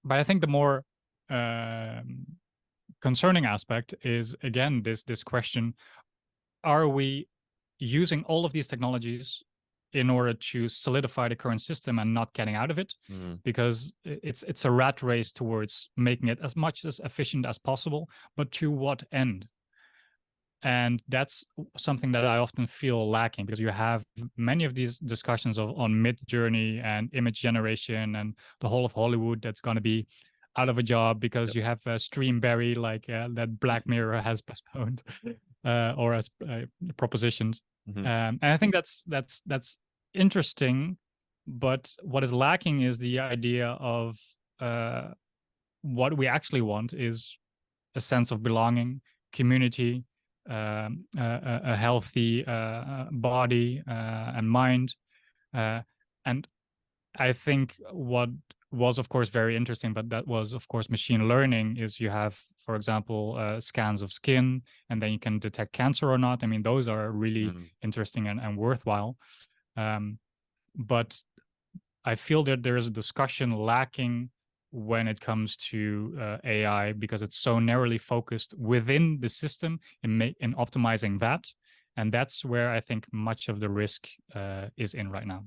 But I think the more concerning aspect is, again, this question: are we using all of these technologies in order to solidify the current system and not getting out of it? Because it's a rat race towards making it as much as efficient as possible, but to what end? And that's something that I often feel lacking, because you have many of these discussions on mid-journey and image generation and the whole of Hollywood that's going to be out of a job because you have Streamberry, like that Black Mirror has postponed or as propositions. And I think that's interesting, but what is lacking is the idea of what we actually want is a sense of belonging, community, a healthy body and mind. And I think what was, of course, very interesting, but that was, of course, machine learning, is you have, for example, scans of skin, and then you can detect cancer or not. I mean, those are really interesting and worthwhile. But I feel that there is a discussion lacking when it comes to AI, because it's so narrowly focused within the system in optimizing that. And that's where I think much of the risk is in right now.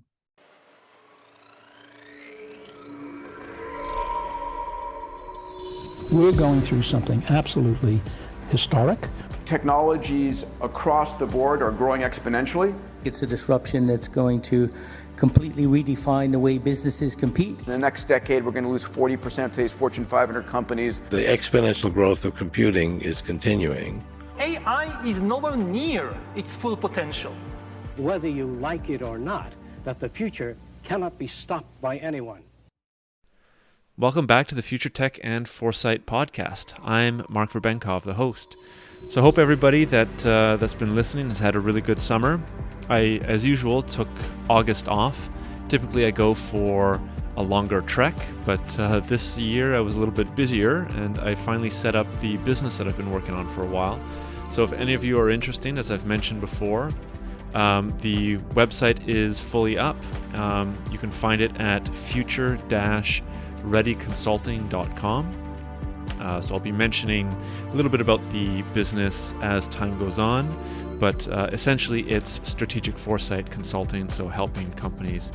We're going through something absolutely historic. Technologies across the board are growing exponentially. It's a disruption that's going to completely redefine the way businesses compete. In the next decade, we're going to lose 40% of today's Fortune 500 companies. The exponential growth of computing is continuing. AI is nowhere near its full potential. Whether you like it or not, that the future cannot be stopped by anyone. Welcome back to the Future Tech and Foresight podcast. I'm Mark Verbenkov, the host. So I hope everybody that's been listening has had a really good summer. I, as usual, took August off. Typically I go for a longer trek, but this year I was a little bit busier and I finally set up the business that I've been working on for a while. So if any of you are interested, as I've mentioned before, the website is fully up. You can find it at future-readyconsulting.com. So I'll be mentioning a little bit about the business as time goes on, but essentially it's strategic foresight consulting, so helping companies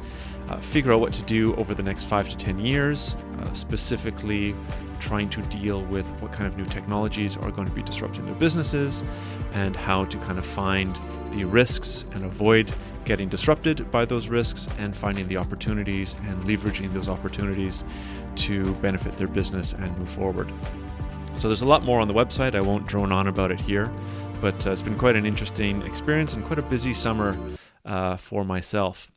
figure out what to do over the next 5 to 10 years, specifically trying to deal with what kind of new technologies are going to be disrupting their businesses and how to kind of find the risks and avoid getting disrupted by those risks, and finding the opportunities and leveraging those opportunities to benefit their business and move forward. So there's a lot more on the website. I won't drone on about it here, but it's been quite an interesting experience and quite a busy summer for myself.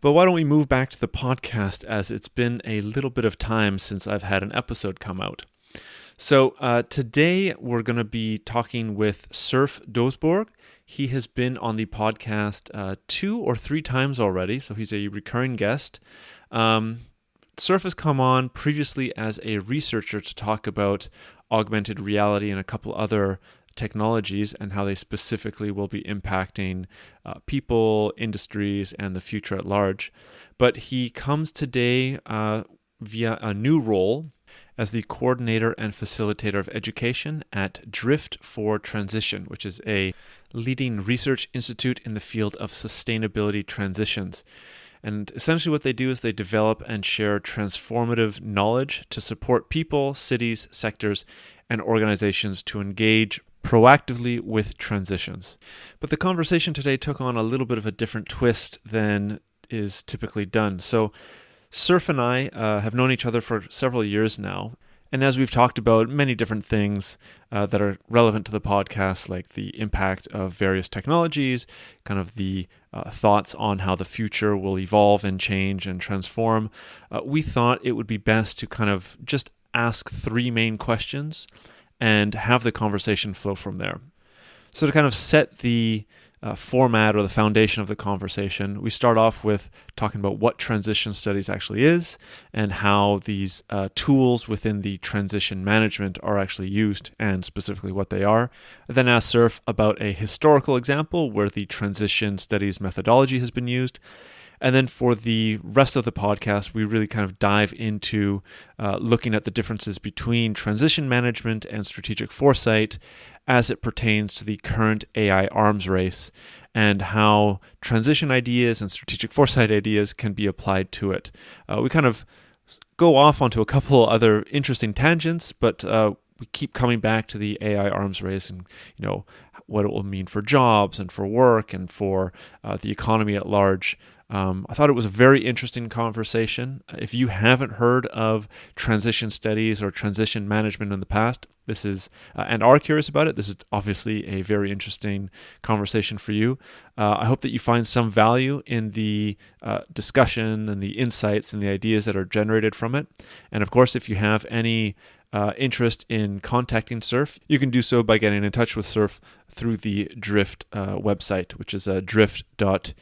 But why don't we move back to the podcast, as it's been a little bit of time since I've had an episode come out. So today we're going to be talking with Serf Doesborgh. He has been on the podcast 2 or 3 times already, so he's a recurring guest. Serf has come on previously as a researcher to talk about augmented reality and a couple other technologies and how they specifically will be impacting people, industries, and the future at large. But he comes today via a new role as the coordinator and facilitator of education at Drift for Transition, which is a leading research institute in the field of sustainability transitions. And essentially what they do is they develop and share transformative knowledge to support people, cities, sectors, and organizations to engage proactively with transitions. But the conversation today took on a little bit of a different twist than is typically done. So Serf and I have known each other for several years now. And as we've talked about many different things that are relevant to the podcast, like the impact of various technologies, kind of the thoughts on how the future will evolve and change and transform, we thought it would be best to kind of just ask 3 main questions and have the conversation flow from there. So to kind of set the format or the foundation of the conversation, we start off with talking about what transition studies actually is and how these tools within the transition management are actually used, and specifically what they are. I then ask Serf about a historical example where the transition studies methodology has been used. And then for the rest of the podcast, we really kind of dive into looking at the differences between transition management and strategic foresight as it pertains to the current AI arms race, and how transition ideas and strategic foresight ideas can be applied to it. We kind of go off onto a couple other interesting tangents, but we keep coming back to the AI arms race and, what it will mean for jobs and for work and for the economy at large. I thought it was a very interesting conversation. If you haven't heard of transition studies or transition management in the past, this is, and are curious about it, this is obviously a very interesting conversation for you. I hope that you find some value in the discussion and the insights and the ideas that are generated from it. And of course, if you have any interest in contacting Serf, you can do so by getting in touch with Serf through the Drift website, which is drift.eur.nl.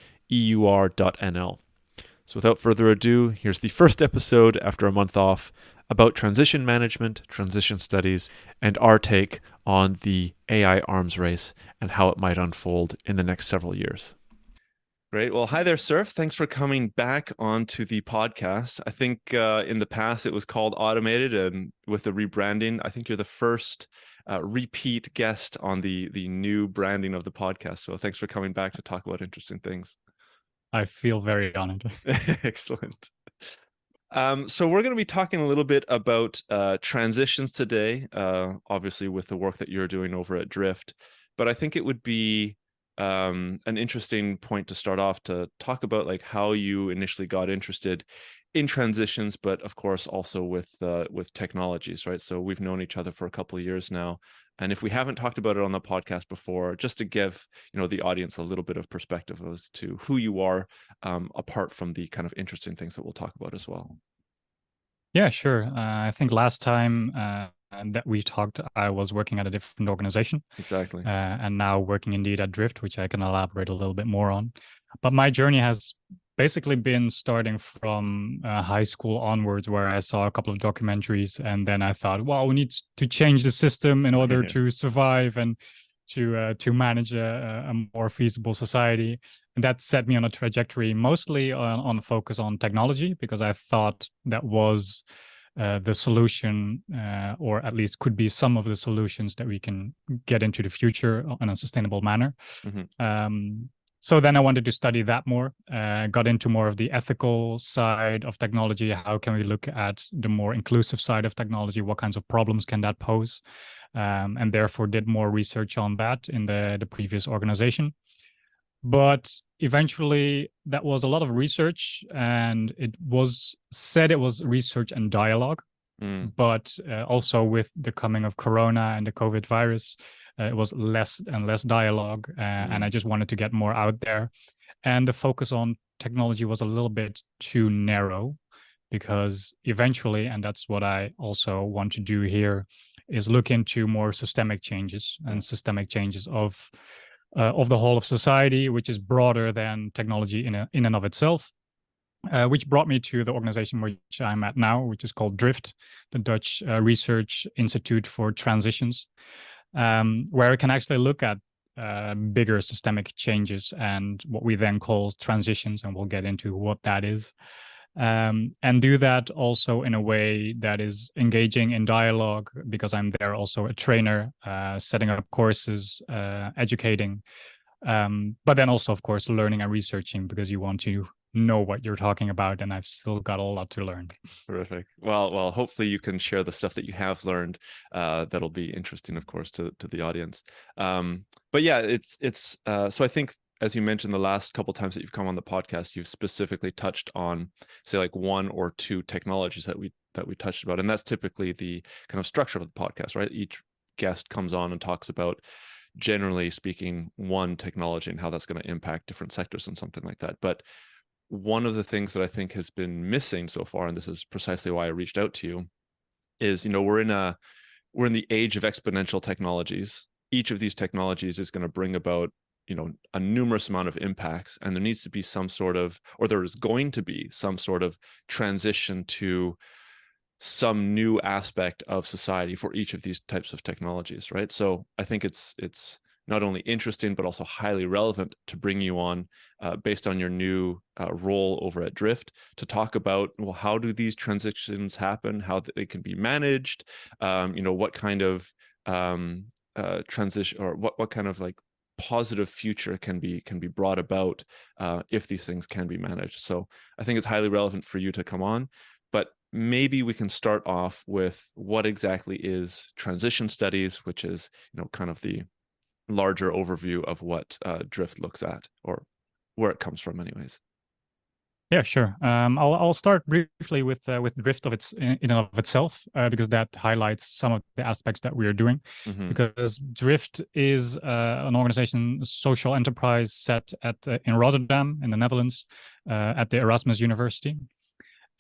So without further ado, here's the first episode after a month off about transition management, transition studies, and our take on the AI arms race and how it might unfold in the next several years. Great. Well, hi there, Serf. Thanks for coming back onto the podcast. I think in the past it was called Automated, and with the rebranding, I think you're the first repeat guest on the new branding of the podcast. So thanks for coming back to talk about interesting things. I feel very honored. Excellent. So we're going to be talking a little bit about transitions today, obviously with the work that you're doing over at Drift. But I think it would be an interesting point to start off to talk about like how you initially got interested in transitions, but of course also with technologies, right? So we've known each other for a couple of years now, and if we haven't talked about it on the podcast before, just to give the audience a little bit of perspective as to who you are, apart from the kind of interesting things that we'll talk about as well. Yeah, sure. I think last time that we talked, I was working at a different organization. Exactly. And now working indeed at Drift, which I can elaborate a little bit more on. But my journey has basically been starting from high school onwards, where I saw a couple of documentaries, and then I thought, well, we need to change the system in order to survive and to manage a more feasible society. And that set me on a trajectory, mostly on a focus on technology, because I thought that was the solution, or at least could be some of the solutions that we can get into the future in a sustainable manner. Mm-hmm. So then I wanted to study that more, got into more of the ethical side of technology. How can we look at the more inclusive side of technology? What kinds of problems can that pose? And therefore did more research on that in the previous organization. But eventually that was a lot of research, and it was said it was research and dialogue. But also with the coming of Corona and the COVID virus, it was less and less dialogue. And I just wanted to get more out there. And the focus on technology was a little bit too narrow, because eventually, and that's what I also want to do here, is look into more systemic changes and systemic changes of the whole of society, which is broader than technology in and of itself. Which brought me to the organization which I'm at now, which is called Drift, the Dutch Research Institute for Transitions, where I can actually look at bigger systemic changes and what we then call transitions, and we'll get into what that is. And do that also in a way that is engaging in dialogue, because I'm there also a trainer, setting up courses, educating, but then also, of course, learning and researching, because you want to know what you're talking about, and I've still got a lot to learn. Terrific. Well, hopefully you can share the stuff that you have learned. That'll be interesting, of course, to the audience. But yeah, it's so I think, as you mentioned, the last couple of times that you've come on the podcast, you've specifically touched on, say, like one or two technologies that we touched about, and that's typically the kind of structure of the podcast, right? Each guest comes on and talks about, generally speaking, one technology and how that's going to impact different sectors and something like that. But one of the things that I think has been missing so far, and this is precisely why I reached out to you, is we're in the age of exponential technologies. Each of these technologies is going to bring about a numerous amount of impacts, and there needs to be some sort of, or there is going to be some sort of transition to some new aspect of society for each of these types of technologies, right? So I think it's not only interesting, but also highly relevant to bring you on based on your new role over at Drift to talk about, well, how do these transitions happen, how they can be managed, what kind of transition, or what kind of like positive future can be brought about if these things can be managed. So I think it's highly relevant for you to come on, but maybe we can start off with what exactly is transition studies, which is, kind of the larger overview of what Drift looks at, or where it comes from anyways. Yeah, sure. I'll start briefly with Drift in and of itself, because that highlights some of the aspects that we are doing. Because Drift is an organization, a social enterprise set in Rotterdam in the Netherlands, at the Erasmus University.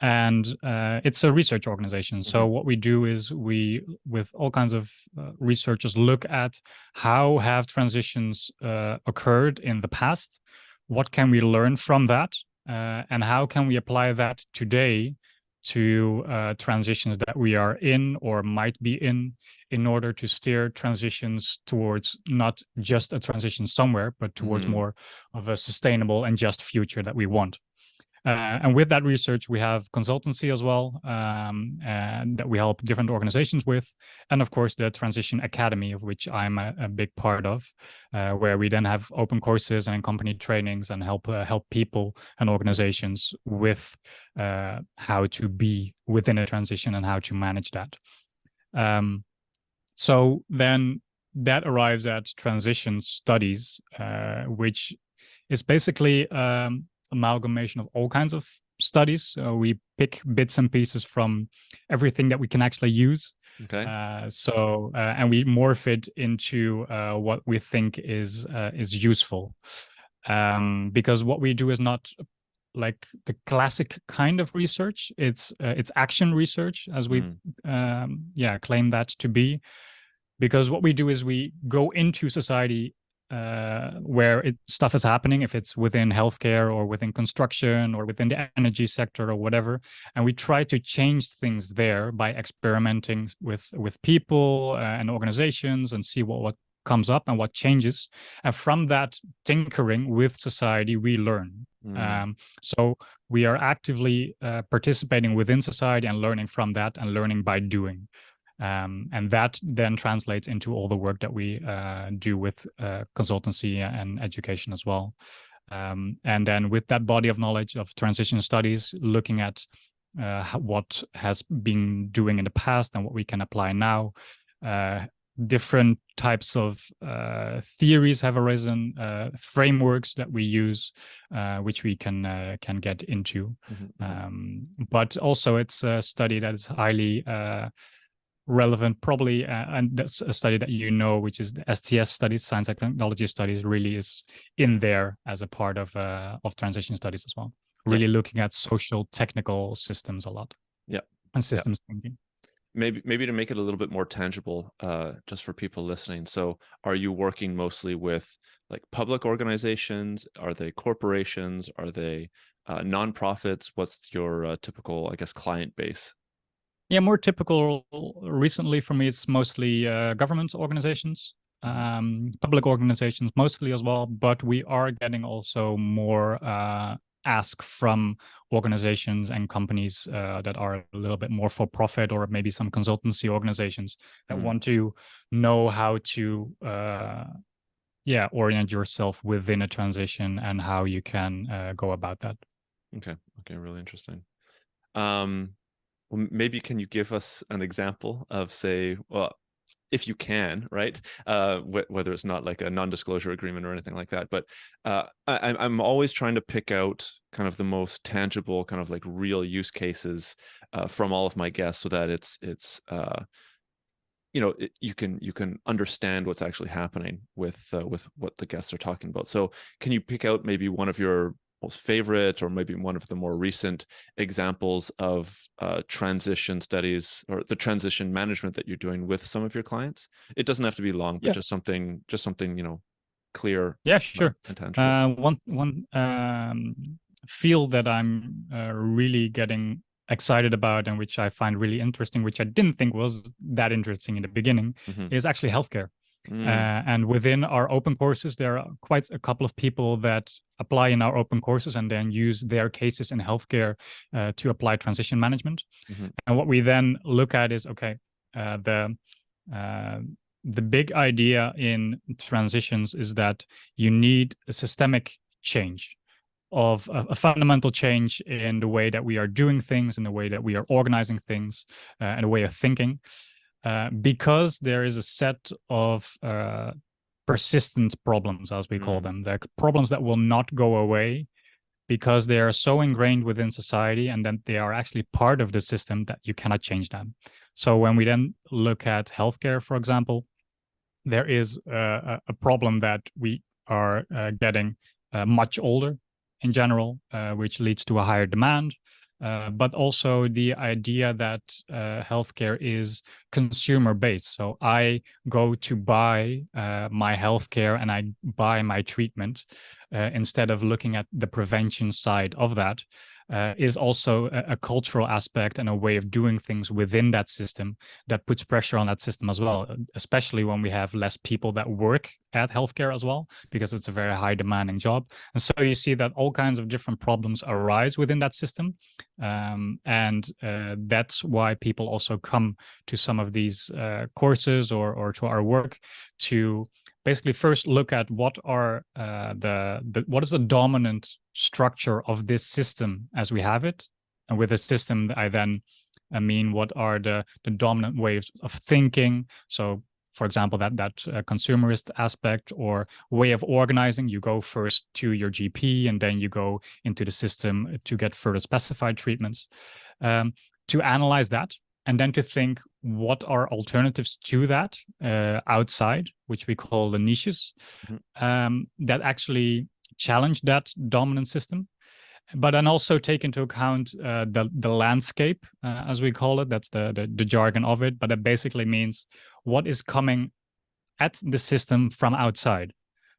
And it's a research organization. So what we do is we, with all kinds of researchers, look at how have transitions occurred in the past, what can we learn from that, and how can we apply that today to transitions that we are in or might be in order to steer transitions towards not just a transition somewhere, but towards more of a sustainable and just future that we want. And with that research, we have consultancy as well, and that we help different organizations with. And of course, the Transition Academy, of which I'm a big part of, where we then have open courses and company trainings and help people and organizations with how to be within a transition and how to manage that. So then that arrives at transition studies, which is basically amalgamation of all kinds of studies. We pick bits and pieces from everything that we can actually use. Okay. And we morph it into what we think is useful. Because what we do is not like the classic kind of research. It's action research, as we claim that to be. Because what we do is we go into society where stuff is happening, if it's within healthcare or within construction or within the energy sector or whatever, and we try to change things there by experimenting with people and organizations and see what comes up and what changes. And from that tinkering with society, we learn. So we are actively participating within society and learning from that and learning by doing. And that then translates into all the work that we do with consultancy and education as well. And then with that body of knowledge of transition studies, looking at what has been doing in the past and what we can apply now, different types of theories have arisen, frameworks that we use, which we can get into. But also it's a study that is highly relevant, probably, and that's a study that which is the STS studies, science and technology studies, really is in there as a part of transition studies as well. Really looking at social technical systems a lot. And systems thinking. Maybe to make it a little bit more tangible, just for people listening. So are you working mostly with like public organizations? Are they corporations? Are they nonprofits? What's your typical, I guess, client base? Yeah, more typical recently for me, it's mostly government organizations, public organizations mostly as well, but we are getting also more ask from organizations and companies that are a little bit more for profit, or maybe some consultancy organizations that want to know how to orient yourself within a transition and how you can go about that. Okay, really interesting. Well, maybe can you give us an example of, say, well, if you can, right? Whether it's not like a non-disclosure agreement or anything like that, but I'm always trying to pick out kind of the most tangible, kind of like real use cases from all of my guests, so that you can understand what's actually happening with what the guests are talking about. So can you pick out maybe one of your most favorite, or maybe one of the more recent examples of transition studies or the transition management that you're doing with some of your clients? It doesn't have to be long, but just something clear. Yeah, sure. And tangible. One field that I'm really getting excited about, and which I find really interesting, which I didn't think was that interesting in the beginning, is actually healthcare. And within our open courses, there are quite a couple of people that apply in our open courses and then use their cases in healthcare to apply transition management. And what we then look at is, okay, the big idea in transitions is that you need a systemic change, of a fundamental change in the way that we are doing things, in the way that we are organizing things, and a way of thinking, because there is a set of persistent problems, as we call them, the problems that will not go away because they are so ingrained within society and then they are actually part of the system that you cannot change them. So when we then look at healthcare, for example, there is a problem that we are getting much older in general, which leads to a higher demand, but also the idea that healthcare is consumer-based. So I go to buy my healthcare and I buy my treatment instead of looking at the prevention side of that. Is also a cultural aspect and a way of doing things within that system that puts pressure on that system as well, especially when we have less people that work at healthcare as well, because it's a very high demanding job. And so you see that all kinds of different problems arise within that system. And that's why people also come to some of these courses or to our work to basically first look at what are what is the dominant structure of this system as we have it. And with a system, I then mean what are the dominant ways of thinking. So for example, that consumerist aspect or way of organizing, you go first to your GP and then you go into the system to get further specified treatments, to analyze that. And then to think, what are alternatives to that outside, which we call the niches, that actually challenge that dominant system, but then also take into account the landscape, as we call it. That's the jargon of it, but it basically means what is coming at the system from outside.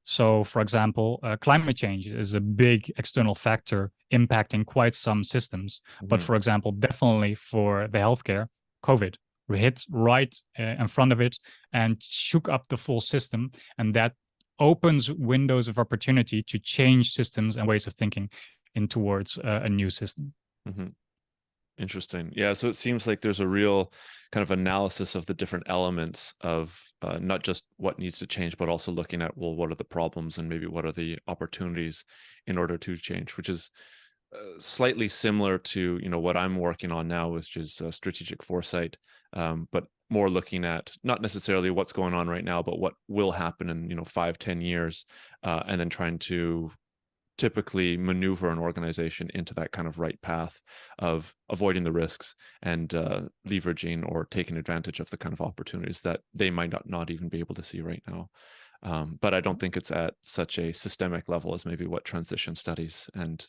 So, for example, climate change is a big external factor impacting quite some systems. But for example, definitely for the healthcare, COVID, we hit right in front of it and shook up the full system. And that opens windows of opportunity to change systems and ways of thinking in towards a new system. Interesting. Yeah, so it seems like there's a real kind of analysis of the different elements of not just what needs to change, but also looking at, well, what are the problems and maybe what are the opportunities in order to change, which is slightly similar to, you know, what I'm working on now, which is strategic foresight, but more looking at not necessarily what's going on right now, but what will happen in, you know, 5-10 years, and then trying to typically maneuver an organization into that kind of right path of avoiding the risks and leveraging or taking advantage of the kind of opportunities that they might not even be able to see right now. But I don't think it's at such a systemic level as maybe what transition studies and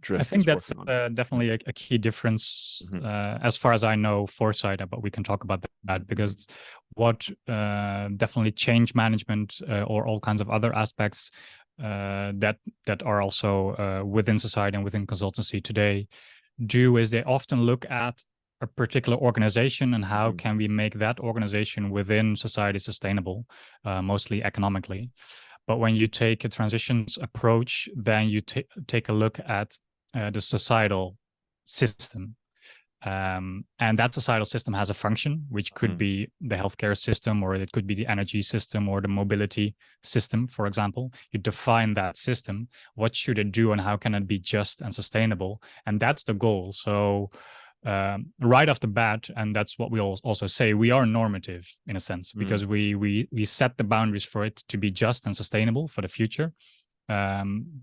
drift. I think that's definitely a key difference, as far as I know, Foresight, but we can talk about that, because what definitely change management or all kinds of other aspects that are also within society and within consultancy today do is they often look at a particular organization and how can we make that organization within society sustainable, mostly economically. But when you take a transitions approach, then you take a look at the societal system. And that societal system has a function, which could be the healthcare system, or it could be the energy system or the mobility system, for example. You define that system, what should it do and how can it be just and sustainable? And that's the goal. So right off the bat, and that's what we also say, we are normative in a sense, because we set the boundaries for it to be just and sustainable for the future,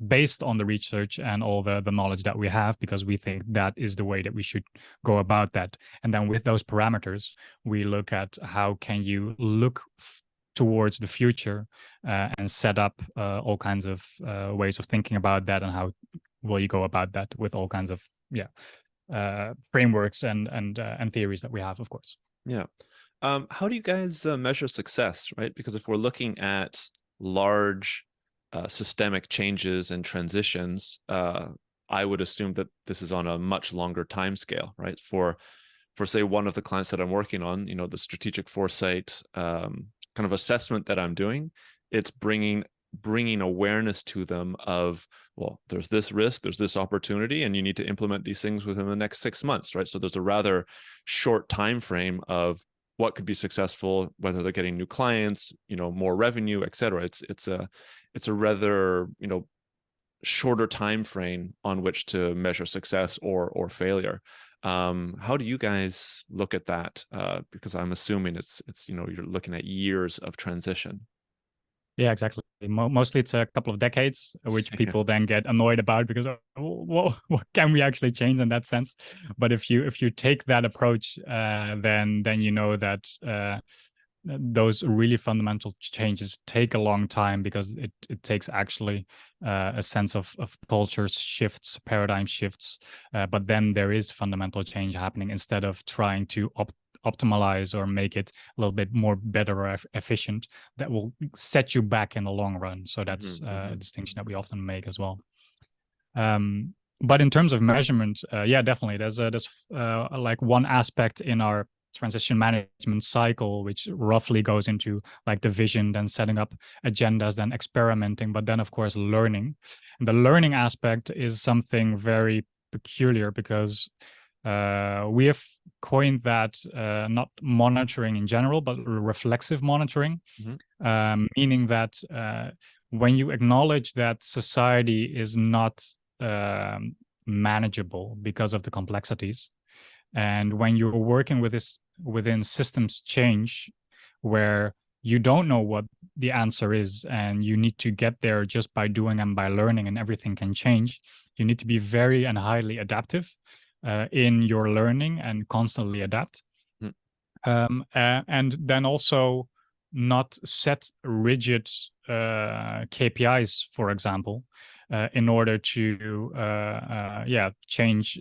based on the research and all the knowledge that we have, because we think that is the way that we should go about that. And then with those parameters, we look at how can you look towards the future and set up all kinds of ways of thinking about that, and how will you go about that with all kinds of frameworks and theories that we have, of course. Yeah. How do you guys measure success, right? Because if we're looking at large systemic changes and transitions, I would assume that this is on a much longer time scale, right? For say one of the clients that I'm working on, you know, the strategic foresight kind of assessment that I'm doing, it's bringing awareness to them of, well, there's this risk, there's this opportunity, and you need to implement these things within the next 6 months, right? So there's a rather short time frame of what could be successful, whether they're getting new clients, more revenue, et cetera. It's a rather, shorter time frame on which to measure success or failure. How do you guys look at that? Because I'm assuming it's you're looking at years of transition. Yeah, exactly. Mostly it's a couple of decades, which people then get annoyed about because what can we actually change in that sense? But if you take that approach, then you know that those really fundamental changes take a long time, because it takes actually a sense of culture shifts, paradigm shifts. But then there is fundamental change happening instead of trying to optimize or make it a little bit more better or efficient. That will set you back in the long run. So that's a distinction that we often make as well. But in terms of measurement, yeah, definitely there's like one aspect in our transition management cycle, which roughly goes into like the vision, then setting up agendas, then experimenting, but then of course learning. And the learning aspect is something very peculiar, because we have coined that not monitoring in general, but reflexive monitoring, meaning that when you acknowledge that society is not manageable because of the complexities, and when you're working with this within systems change, where you don't know what the answer is and you need to get there just by doing and by learning, and everything can change, you need to be very and highly adaptive in your learning and constantly adapt. And then also not set rigid KPIs, for example, in order to change,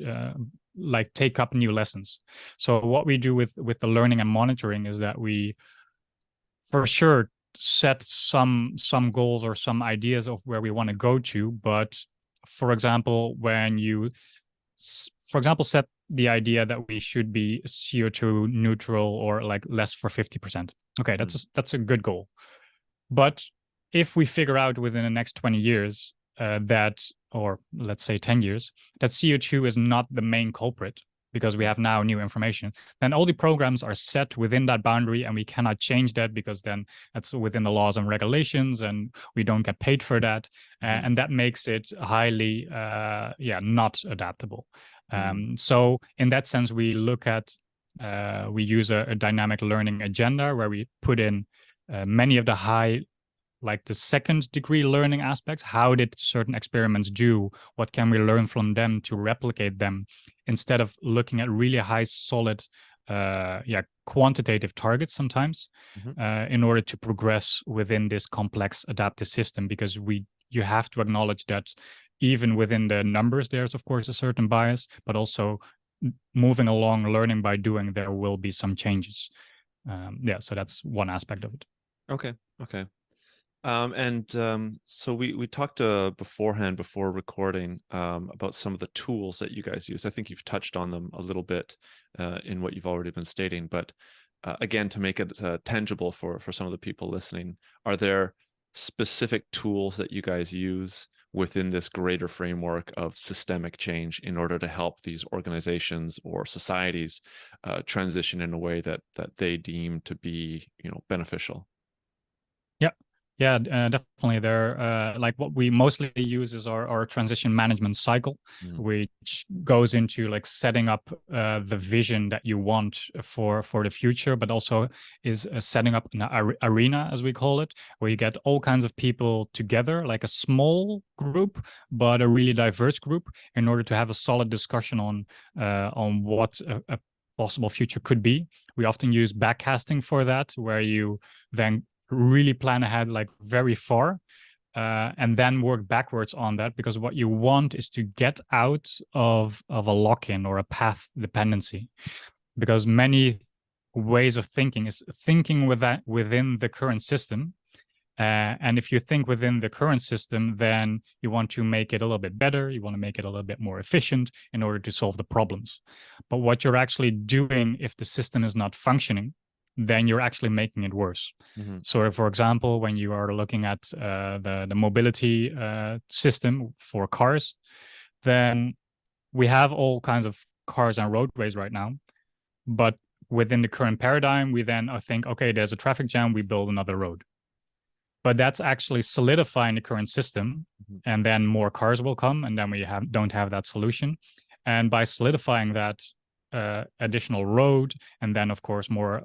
like take up new lessons. So what we do with the learning and monitoring is that we for sure set some goals or some ideas of where we want to go to. But for example, when you set the idea that we should be CO2 neutral or like less for 50%. Okay, that's a good goal. But if we figure out within the next 20 years that, or let's say 10 years, that CO2 is not the main culprit, because we have now new information, then all the programs are set within that boundary, and we cannot change that, because then that's within the laws and regulations, and we don't get paid for that. And that makes it highly, not adaptable. So in that sense, we look at, we use a dynamic learning agenda where we put in many of the high, like the second degree learning aspects. How did certain experiments do? What can we learn from them to replicate them, instead of looking at really high, solid, quantitative targets sometimes, in order to progress within this complex adaptive system. Because you have to acknowledge that even within the numbers, there's of course a certain bias, but also moving along, learning by doing, there will be some changes. So that's one aspect of it. Okay. So we talked beforehand, before recording, about some of the tools that you guys use. I think you've touched on them a little bit in what you've already been stating, but again, to make it tangible for some of the people listening, are there specific tools that you guys use within this greater framework of systemic change in order to help these organizations or societies transition in a way that they deem to be, beneficial? Yeah, definitely. There, like what we mostly use is our transition management cycle, which goes into like setting up the vision that you want for the future, but also is setting up an arena, as we call it, where you get all kinds of people together, like a small group, but a really diverse group, in order to have a solid discussion on what a possible future could be. We often use backcasting for that, where you then really plan ahead, like very far, and then work backwards on that, because what you want is to get out of a lock-in or a path dependency, because many ways of thinking is thinking within the current system, and if you think within the current system, then you want to make it a little bit better, you want to make it a little bit more efficient in order to solve the problems. But what you're actually doing, if the system is not functioning, then you're actually making it worse. So, for example, when you are looking at the mobility system for cars, then we have all kinds of cars on roadways right now. But within the current paradigm, we then think, okay, there's a traffic jam, we build another road. But that's actually solidifying the current system, and then more cars will come, and then we don't have that solution. And by solidifying that additional road, and then of course more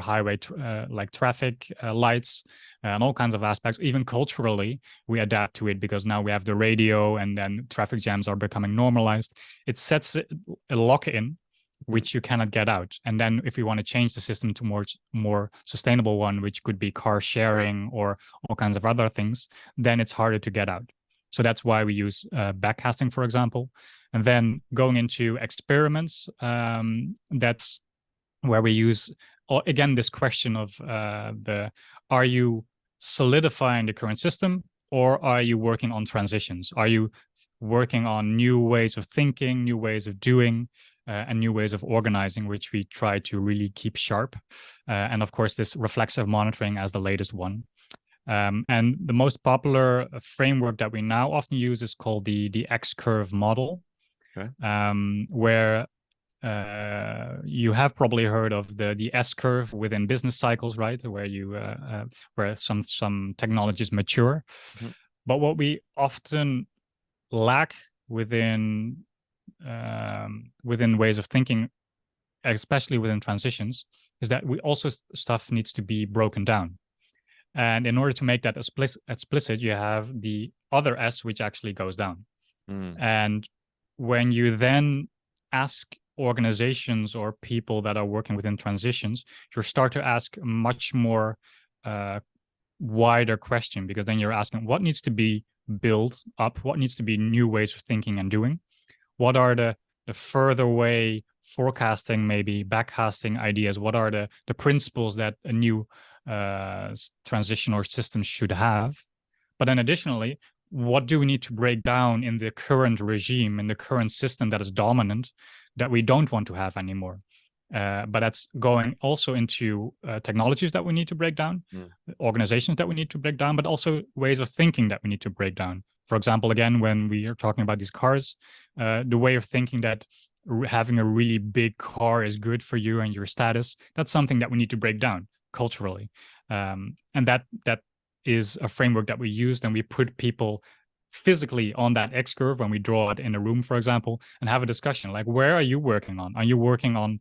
highway like traffic lights and all kinds of aspects, even culturally we adapt to it, because now we have the radio, and then traffic jams are becoming normalized. It sets a lock-in which you cannot get out. And then if we want to change the system to more sustainable one, which could be car sharing or all kinds of other things, then it's harder to get out. So that's why we use backcasting, for example. And then going into experiments, that's where we use, again, this question of are you solidifying the current system, or are you working on transitions? Are you working on new ways of thinking, new ways of doing, and new ways of organizing, which we try to really keep sharp. And of course, this reflexive monitoring as the latest one. And the most popular framework that we now often use is called the X-curve model, where you have probably heard of the S-curve within business cycles, right? Where where some technologies mature. But what we often lack within ways of thinking, especially within transitions, is that we also stuff needs to be broken down. And in order to make that explicit, you have the other S, which actually goes down. And when you then ask organizations or people that are working within transitions, you start to ask a much more wider question, because then you're asking what needs to be built up, what needs to be new ways of thinking and doing, what are the further way forecasting, maybe backcasting ideas, what are the principles that a new transition or system should have. But then additionally, what do we need to break down in the current regime, in the current system that is dominant, that we don't want to have anymore? But that's going also into technologies that we need to break down, organizations that we need to break down, but also ways of thinking that we need to break down. For example, again, when we are talking about these cars, the way of thinking that having a really big car is good for you and your status, that's something that we need to break down culturally. And that is a framework that we use, and we put people physically on that X curve when we draw it in a room, for example, and have a discussion like, where are you working on? Are you working on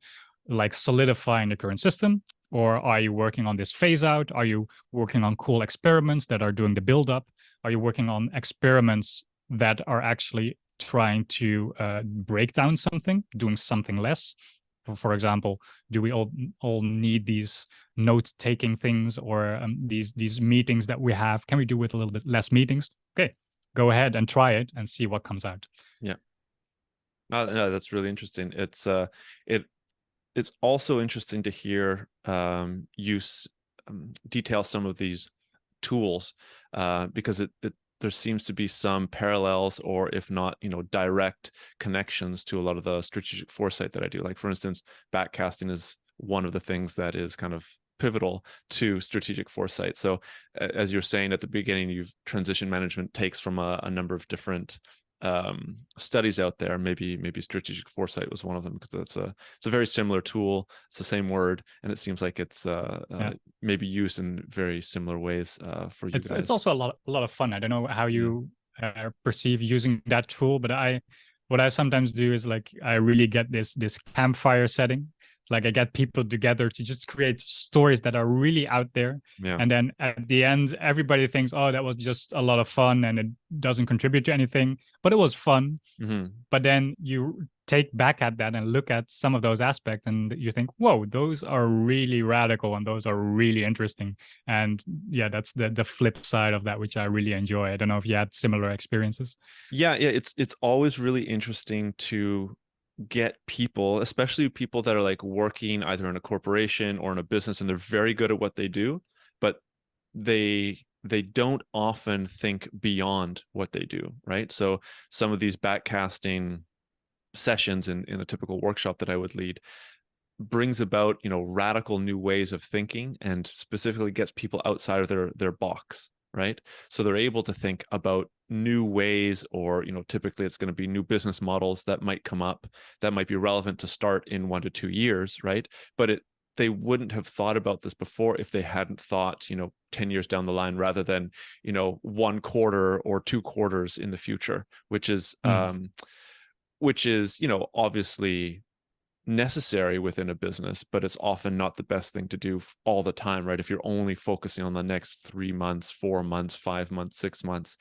like solidifying the current system, or are you working on this phase out? Are you working on cool experiments that are doing the build up? Are you working on experiments that are actually trying to break down something, doing something less? For example, do we all need these note-taking things, or these meetings that we have? Can we do with a little bit less meetings? Okay, go ahead and try it and see what comes out. Yeah, no, that's really interesting. It's also interesting to hear you detail some of these tools, because there seems to be some parallels, or if not, direct connections to a lot of the strategic foresight that I do. Like, for instance, backcasting is one of the things that is kind of pivotal to strategic foresight. So as you're saying at the beginning, transition management takes from a number of different studies out there. Maybe strategic foresight was one of them, because it's a very similar tool. It's the same word, and it seems like it's maybe used in very similar ways for you guys. It's also a lot of fun. I don't know how you perceive using that tool, but what I sometimes do is, like, I really get this campfire setting. It's like I get people together to just create stories that are really out there. Yeah. And then at the end, everybody thinks, oh, that was just a lot of fun and it doesn't contribute to anything, but it was fun. Mm-hmm. But then you take back at that and look at some of those aspects and you think, whoa, those are really radical and those are really interesting. And yeah, that's the flip side of that, which I really enjoy. I don't know if you had similar experiences. Yeah, it's always really interesting to get people, especially people that are like working either in a corporation or in a business, and they're very good at what they do, but they don't often think beyond what they do, right? So some of these backcasting sessions in a typical workshop that I would lead, brings about, radical new ways of thinking, and specifically gets people outside of their box, right? So they're able to think about new ways, or typically it's going to be new business models that might come up that might be relevant to start in 1 to 2 years, right? But they wouldn't have thought about this before if they hadn't thought 10 years down the line, rather than 1 quarter or 2 quarters in the future, which is obviously necessary within a business, but it's often not the best thing to do all the time, right? If you're only focusing on the next 3 months, 4 months, 5 months, 6 months,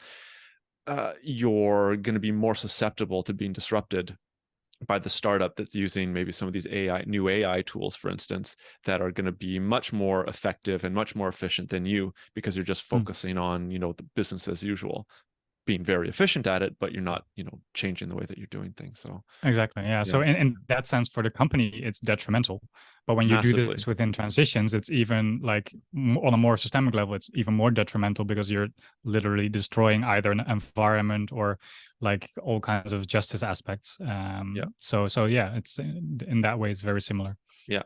you're going to be more susceptible to being disrupted by the startup that's using maybe some of these new AI tools, for instance, that are going to be much more effective and much more efficient than you, because you're just focusing on, the business as usual, being very efficient at it, but you're not, changing the way that you're doing things. So exactly, yeah. So in that sense, for the company, it's detrimental. But when you do this within transitions, it's even like on a more systemic level, it's even more detrimental, because you're literally destroying either an environment or like all kinds of justice aspects. So yeah, it's in that way, it's very similar. Yeah.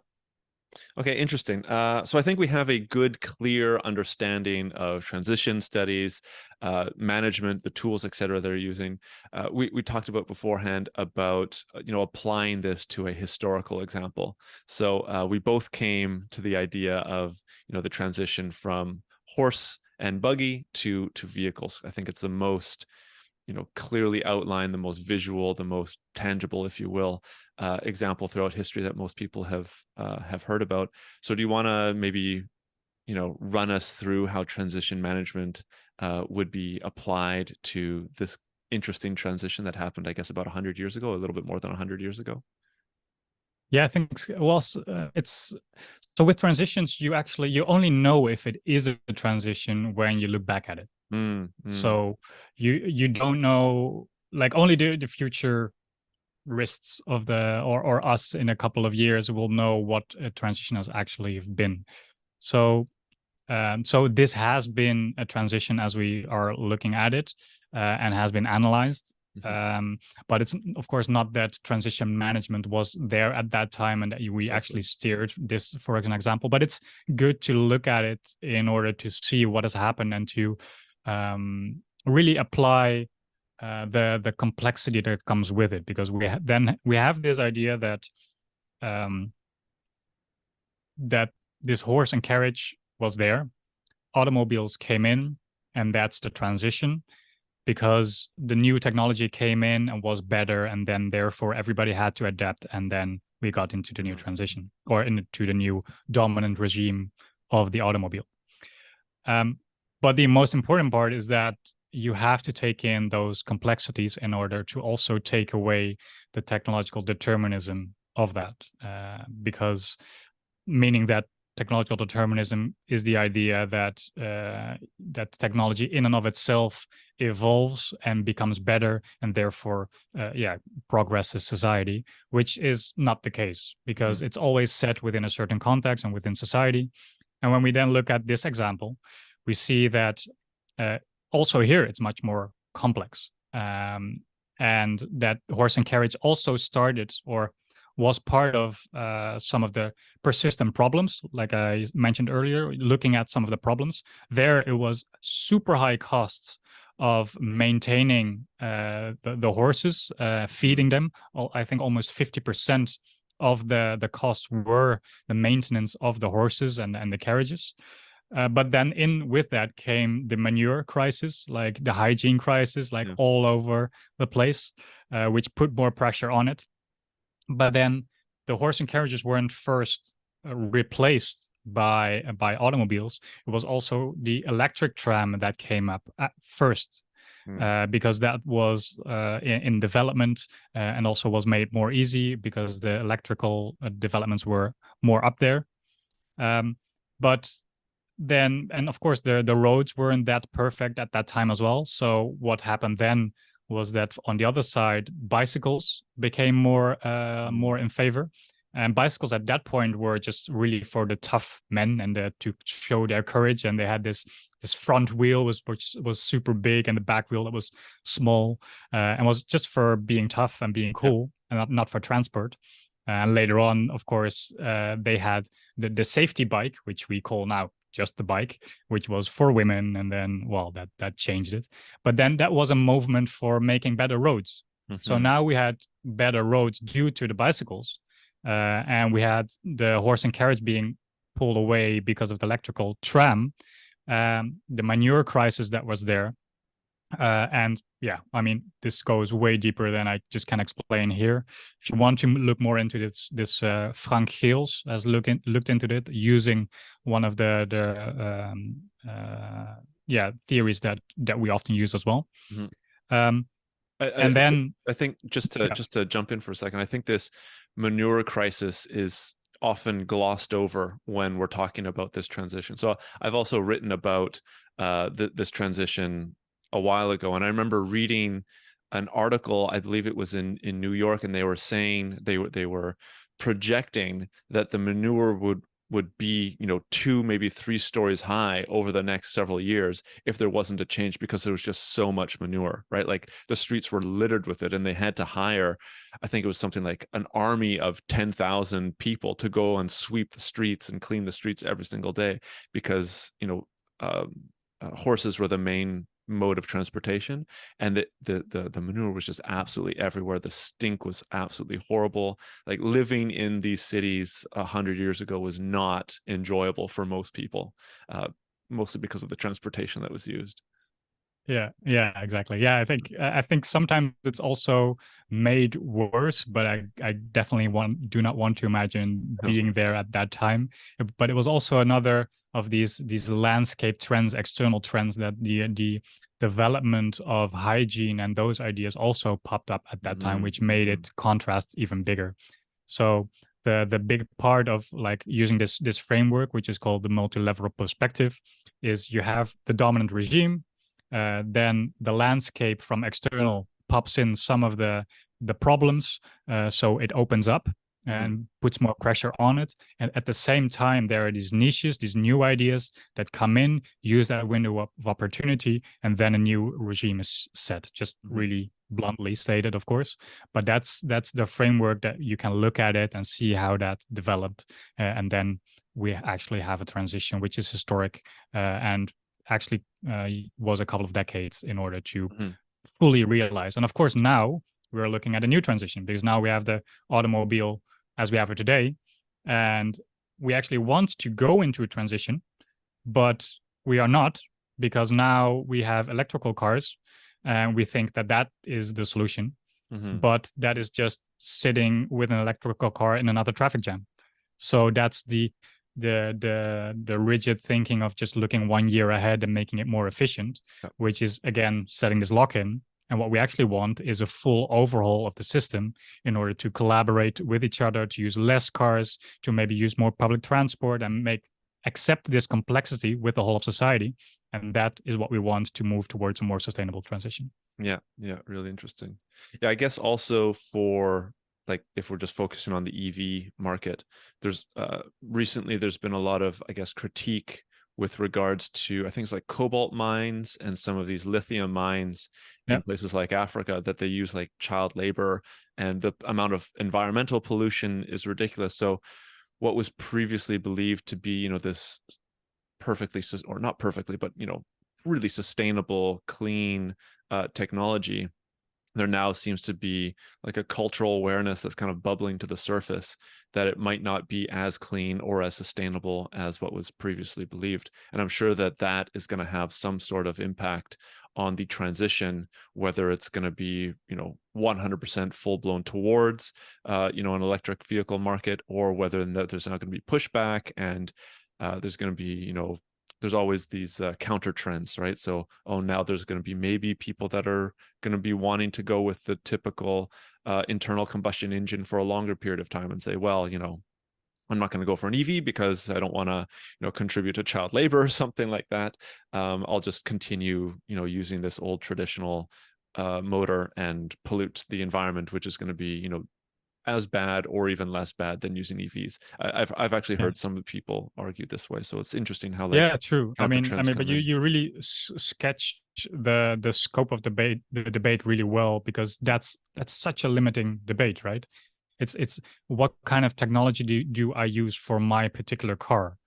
Okay, interesting. So I think we have a good, clear understanding of transition studies, management, the tools, etc. they're using. We talked about beforehand about applying this to a historical example. So we both came to the idea of the transition from horse and buggy to vehicles. I think it's the most clearly outlined, the most visual, the most tangible, if you will, example throughout history that most people have heard about. So do you want to maybe run us through how transition management would be applied to this interesting transition that happened, I guess, about 100 years ago, a little bit more than 100 years ago? Yeah, I think it's so with transitions, you only know if it is a transition when you look back at it. So you don't know, like, only the future risks of or us in a couple of years will know what a transition has actually been. So this has been a transition as we are looking at it, and has been analyzed. But it's of course not that transition management was there at that time and that we actually steered this, for an example. But it's good to look at it in order to see what has happened, and to really apply the complexity that comes with it, because we have this idea that that this horse and carriage was there, automobiles came in, and that's the transition, because the new technology came in and was better, and then therefore everybody had to adapt, and then we got into the new transition, or into the new dominant regime of the automobile. But the most important part is that you have to take in those complexities in order to also take away the technological determinism of that, because meaning that technological determinism is the idea that that technology in and of itself evolves and becomes better, and therefore progresses society, which is not the case, because it's always set within a certain context and within society. And when we then look at this example, we see that also here it's much more complex, and that horse and carriage also started, or was part of, some of the persistent problems, like I mentioned earlier. Looking at some of the problems there, it was super high costs of maintaining the horses, feeding them. I think almost 50% of the costs were the maintenance of the horses and the carriages. But then with that came the manure crisis, like the hygiene crisis, like all over the place, which put more pressure on it. But then the horse and carriages weren't first replaced by automobiles. It was also the electric tram that came up at first, because that was in development, and also was made more easy because the electrical developments were more up there. But then, and of course, the roads weren't that perfect at that time as well. So what happened then was that on the other side, bicycles became more in favor. And bicycles at that point were just really for the tough men, and to show their courage. And they had this front wheel which was super big, and the back wheel that was small, and was just for being tough and being cool, and not for transport. And later on, of course, they had the safety bike, which we call now just the bike, which was for women. And then, well, that changed it. But then that was a movement for making better roads. So now we had better roads due to the bicycles. And we had the horse and carriage being pulled away because of the electrical tram, the manure crisis that was there. And yeah, I mean, this goes way deeper than I just can explain here. If you want to look more into this, Frank Geels has looked into it using one of the theories that we often use as well. I think just to jump in for a second, I think this manure crisis is often glossed over when we're talking about this transition. So I've also written about this transition a while ago, and I remember reading an article, I believe it was in New York, and they were saying they were projecting that the manure would be 2, maybe 3 stories high over the next several years if there wasn't a change, because there was just so much manure, right? Like the streets were littered with it, and they had to hire, I think it was something like an army of 10,000 people to go and sweep the streets and clean the streets every single day, because horses were the main mode of transportation, and the manure was just absolutely everywhere. The stink was absolutely horrible. Like living in these cities 100 years ago was not enjoyable for most people, mostly because of the transportation that was used. Yeah, exactly. Yeah, I think sometimes it's also made worse, but I definitely do not want to imagine being there at that time. But it was also another of these landscape trends, external trends, that the development of hygiene and those ideas also popped up at that time, which made it contrast even bigger. So the big part of like using this framework, which is called the multi-level perspective, is you have the dominant regime. Then the landscape from external pops in some of the problems, so it opens up and puts more pressure on it. And at the same time, there are these niches, these new ideas that come in, use that window of opportunity, and then a new regime is set. Just really bluntly stated, of course, but that's the framework that you can look at it and see how that developed, and then we actually have a transition which is historic, and actually was a couple of decades in order to fully realize. And of course, now we're looking at a new transition, because now we have the automobile as we have it today, and we actually want to go into a transition, but we are not, because now we have electrical cars, and we think that is the solution, but that is just sitting with an electrical car in another traffic jam. So that's the rigid thinking of just looking 1 year ahead and making it more efficient, which is again setting this lock-in. And what we actually want is a full overhaul of the system in order to collaborate with each other, to use less cars, to maybe use more public transport, and accept this complexity with the whole of society. And that is what we want to move towards a more sustainable transition. Yeah, really interesting. Yeah, I guess also for, like, if we're just focusing on the EV market, there's recently there's been a lot of, I guess, critique with regards to things like cobalt mines and some of these lithium mines in places like Africa, that they use like child labor, and the amount of environmental pollution is ridiculous. So what was previously believed to be, this perfectly, or not perfectly, but, really sustainable, clean technology, there now seems to be like a cultural awareness that's kind of bubbling to the surface that it might not be as clean or as sustainable as what was previously believed. And I'm sure that is going to have some sort of impact on the transition, whether it's going to be, 100% full blown towards, an electric vehicle market, or whether there's not going to be pushback, and there's going to be, there's always these counter trends, right? So, now there's going to be maybe people that are going to be wanting to go with the typical internal combustion engine for a longer period of time and say, well, I'm not going to go for an EV because I don't want to, contribute to child labor or something like that. I'll just continue, using this old traditional motor and pollute the environment, which is going to be, as bad or even less bad than using EVs. I've actually heard some people argue this way, so it's interesting how true. I mean, but you really sketch the scope of the debate really well, because that's such a limiting debate, right? It's what kind of technology do I use for my particular car?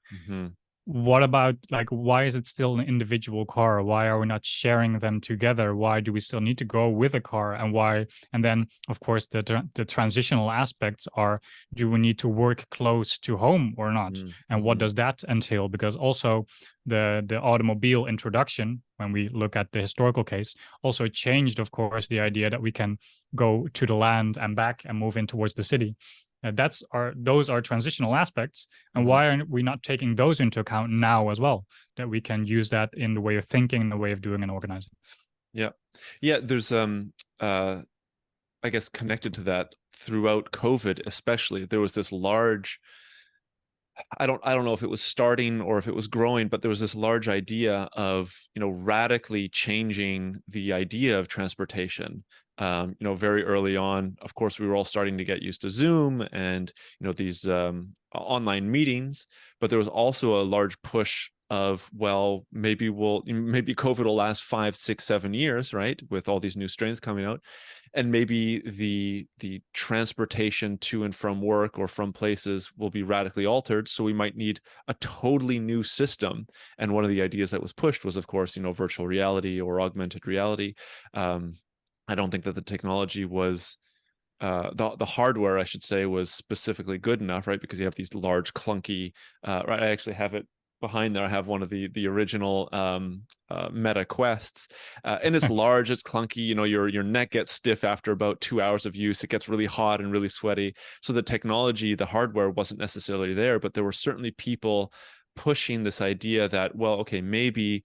What about, like, why is it still an individual car? Why are we not sharing them together? Why do we still need to go with a car? And why? And then, of course, the transitional aspects are: do we need to work close to home or not? And what does that entail? Because also the automobile introduction, when we look at the historical case, also changed, of course, the idea that we can go to the land and back and move in towards the city. Those are transitional aspects, and why are we not taking those into account now as well, that we can use that in the way of thinking and the way of doing and organizing? There's I guess connected to that, throughout COVID especially, there was this large, I don't know if it was starting or if it was growing, but there was this large idea of, radically changing the idea of transportation. Very early on, of course, we were all starting to get used to Zoom and, these online meetings, but there was also a large push of, well, maybe COVID will last 5, 6, 7 years, right? With all these new strains coming out. And maybe the transportation to and from work or from places will be radically altered. So we might need a totally new system. And one of the ideas that was pushed was, of course, virtual reality or augmented reality. I don't think that the technology was, the hardware, I should say, was specifically good enough, right? Because you have these large, clunky, right? I actually have it behind there. I have one of the original Meta Quests, and it's large, it's clunky. Your neck gets stiff after about 2 hours of use. It gets really hot and really sweaty. So the technology, the hardware wasn't necessarily there, but there were certainly people pushing this idea that, well, okay, maybe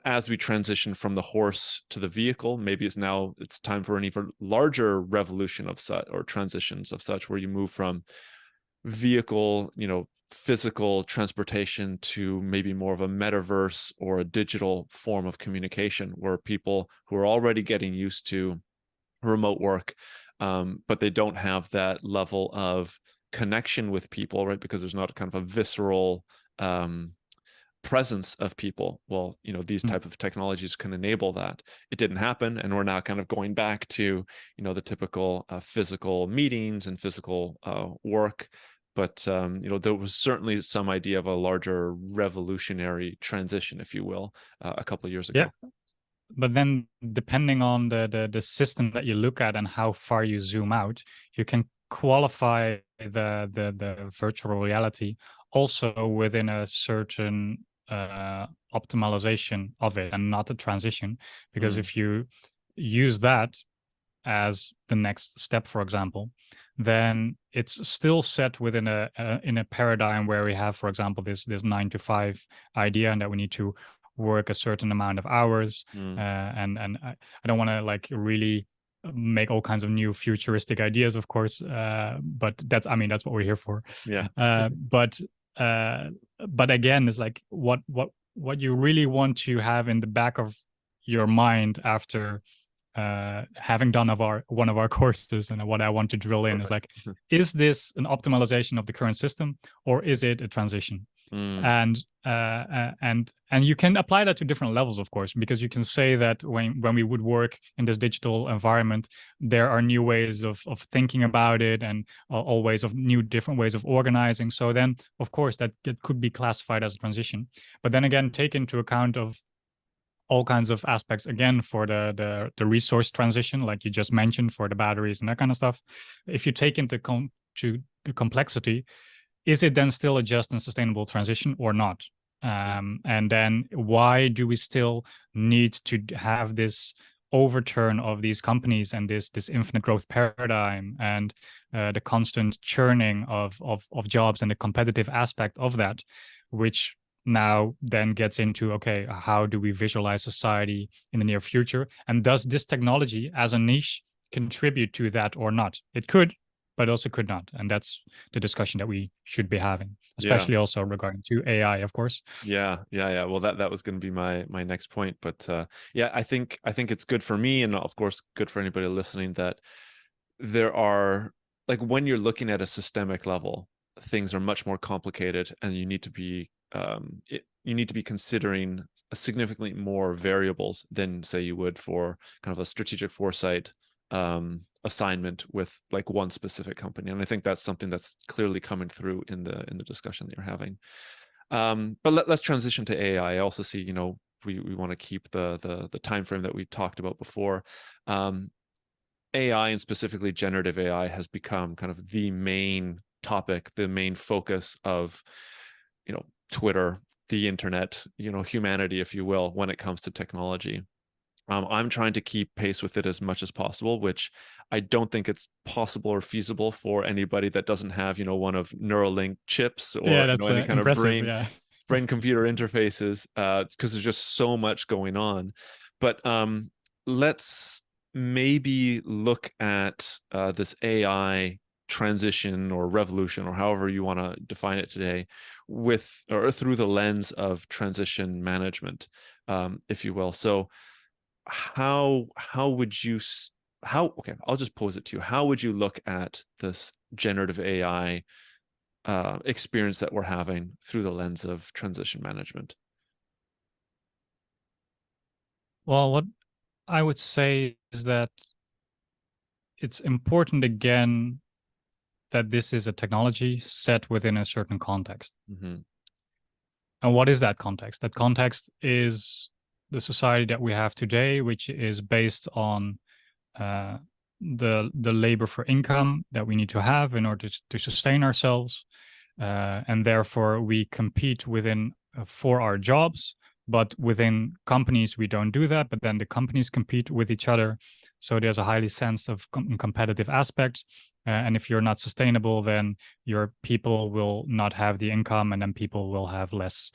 as we transition from the horse to the vehicle, maybe it's time for an even larger revolution of such, or transitions of such, where you move from vehicle, physical transportation to maybe more of a metaverse or a digital form of communication, where people who are already getting used to remote work, but they don't have that level of connection with people, right? Because there's not kind of a visceral presence of people. Well, these type of technologies can enable that. It didn't happen, and we're now kind of going back to the typical physical meetings and physical work. But there was certainly some idea of a larger revolutionary transition, if you will, a couple of years ago. Yeah. But then, depending on the system that you look at and how far you zoom out, you can qualify the virtual reality also within a certain optimization of it, and not a transition. Because if you use that as the next step, for example, then it's still set within in a paradigm where we have, for example, this 9 to 5 idea, and that we need to work a certain amount of hours. And I don't want to really make all kinds of new futuristic ideas, of course, but that's what we're here for. But again, it's like what you really want to have in the back of your mind after having done one of our courses, and what I want to drill in is like, is this an optimization of the current system, or is it a transition? And you can apply that to different levels, of course, because you can say that when we would work in this digital environment, there are new ways of thinking about it, and always of different ways of organizing. So then, of course, that could be classified as a transition. But then again, take into account of all kinds of aspects, again, for the resource transition, like you just mentioned, for the batteries and that kind of stuff. If you take into the complexity, is it then still a just and sustainable transition or not? And then why do we still need to have this overturn of these companies and this infinite growth paradigm, and the constant churning of jobs and the competitive aspect of that, which now then gets into, okay, how do we visualize society in the near future? And does this technology as a niche contribute to that or not? It could, but also could not. And that's the discussion that we should be having, especially also regarding to AI, of course. Yeah. Well, that was going to be my next point. But I think it's good for me, and of course good for anybody listening, that there are, like, when you're looking at a systemic level, things are much more complicated, and you need to be considering significantly more variables than, say, you would for kind of a strategic foresight assignment with like one specific company. And I think that's something that's clearly coming through in the discussion that you're having. But let's transition to AI. I also see, you know, we want to keep the time frame that we talked about before. AI, and specifically generative AI, has become kind of the main topic, the main focus of, you know, Twitter, the internet, you know, humanity, if you will, when it comes to technology. I'm trying to keep pace with it as much as possible, which I don't think it's possible or feasible for anybody that doesn't have, you know, one of Neuralink chips or Yeah, you that's know, any kind of impressive. Yeah. brain computer interfaces, because there's just so much going on. But let's maybe look at this AI transition or revolution, or however you want to define it today, with or through the lens of transition management, if you will. So how would you okay, I'll just pose it to you. How would you look at this generative AI experience that we're having through the lens of transition management? Well, what I would say is that it's important, again, that this is a technology set within a certain context. Mm-hmm. And what is that context? That context is the society that we have today, which is based on the labor for income that we need to have in order to sustain ourselves. And therefore, we compete within for our jobs. But within companies, we don't do that. But then the companies compete with each other. So there's a highly sense of competitive aspects. And if you're not sustainable, then your people will not have the income, and then people will have less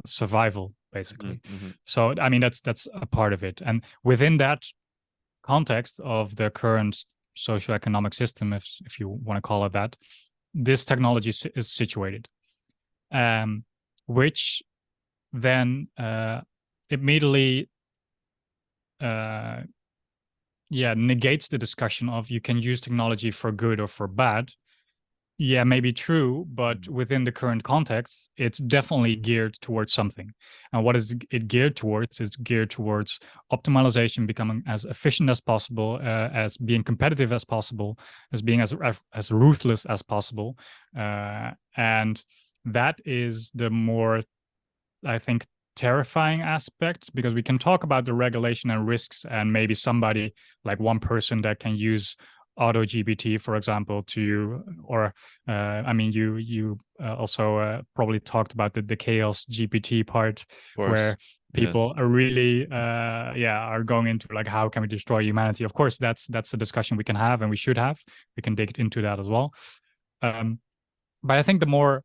survival, basically. Mm-hmm. So, I mean, that's a part of it. And within that context of the current socioeconomic system, if you want to call it that, this technology is situated, which then immediately negates the discussion of you can use technology for good or for bad. Yeah, maybe true, but within the current context, it's definitely geared towards something. And what is it geared towards? It's geared towards optimization, becoming as efficient as possible, as being competitive as possible, as being as ruthless as possible. And that is the more, I think, terrifying aspect, because we can talk about the regulation and risks, and maybe somebody, like one person that can use auto GPT, for example, to, or I mean, you also probably talked about the chaos GPT part, where people are really are going into like, how can we destroy humanity? Of course, that's a discussion we can have, and we should have. We can dig into that as well. But I think the more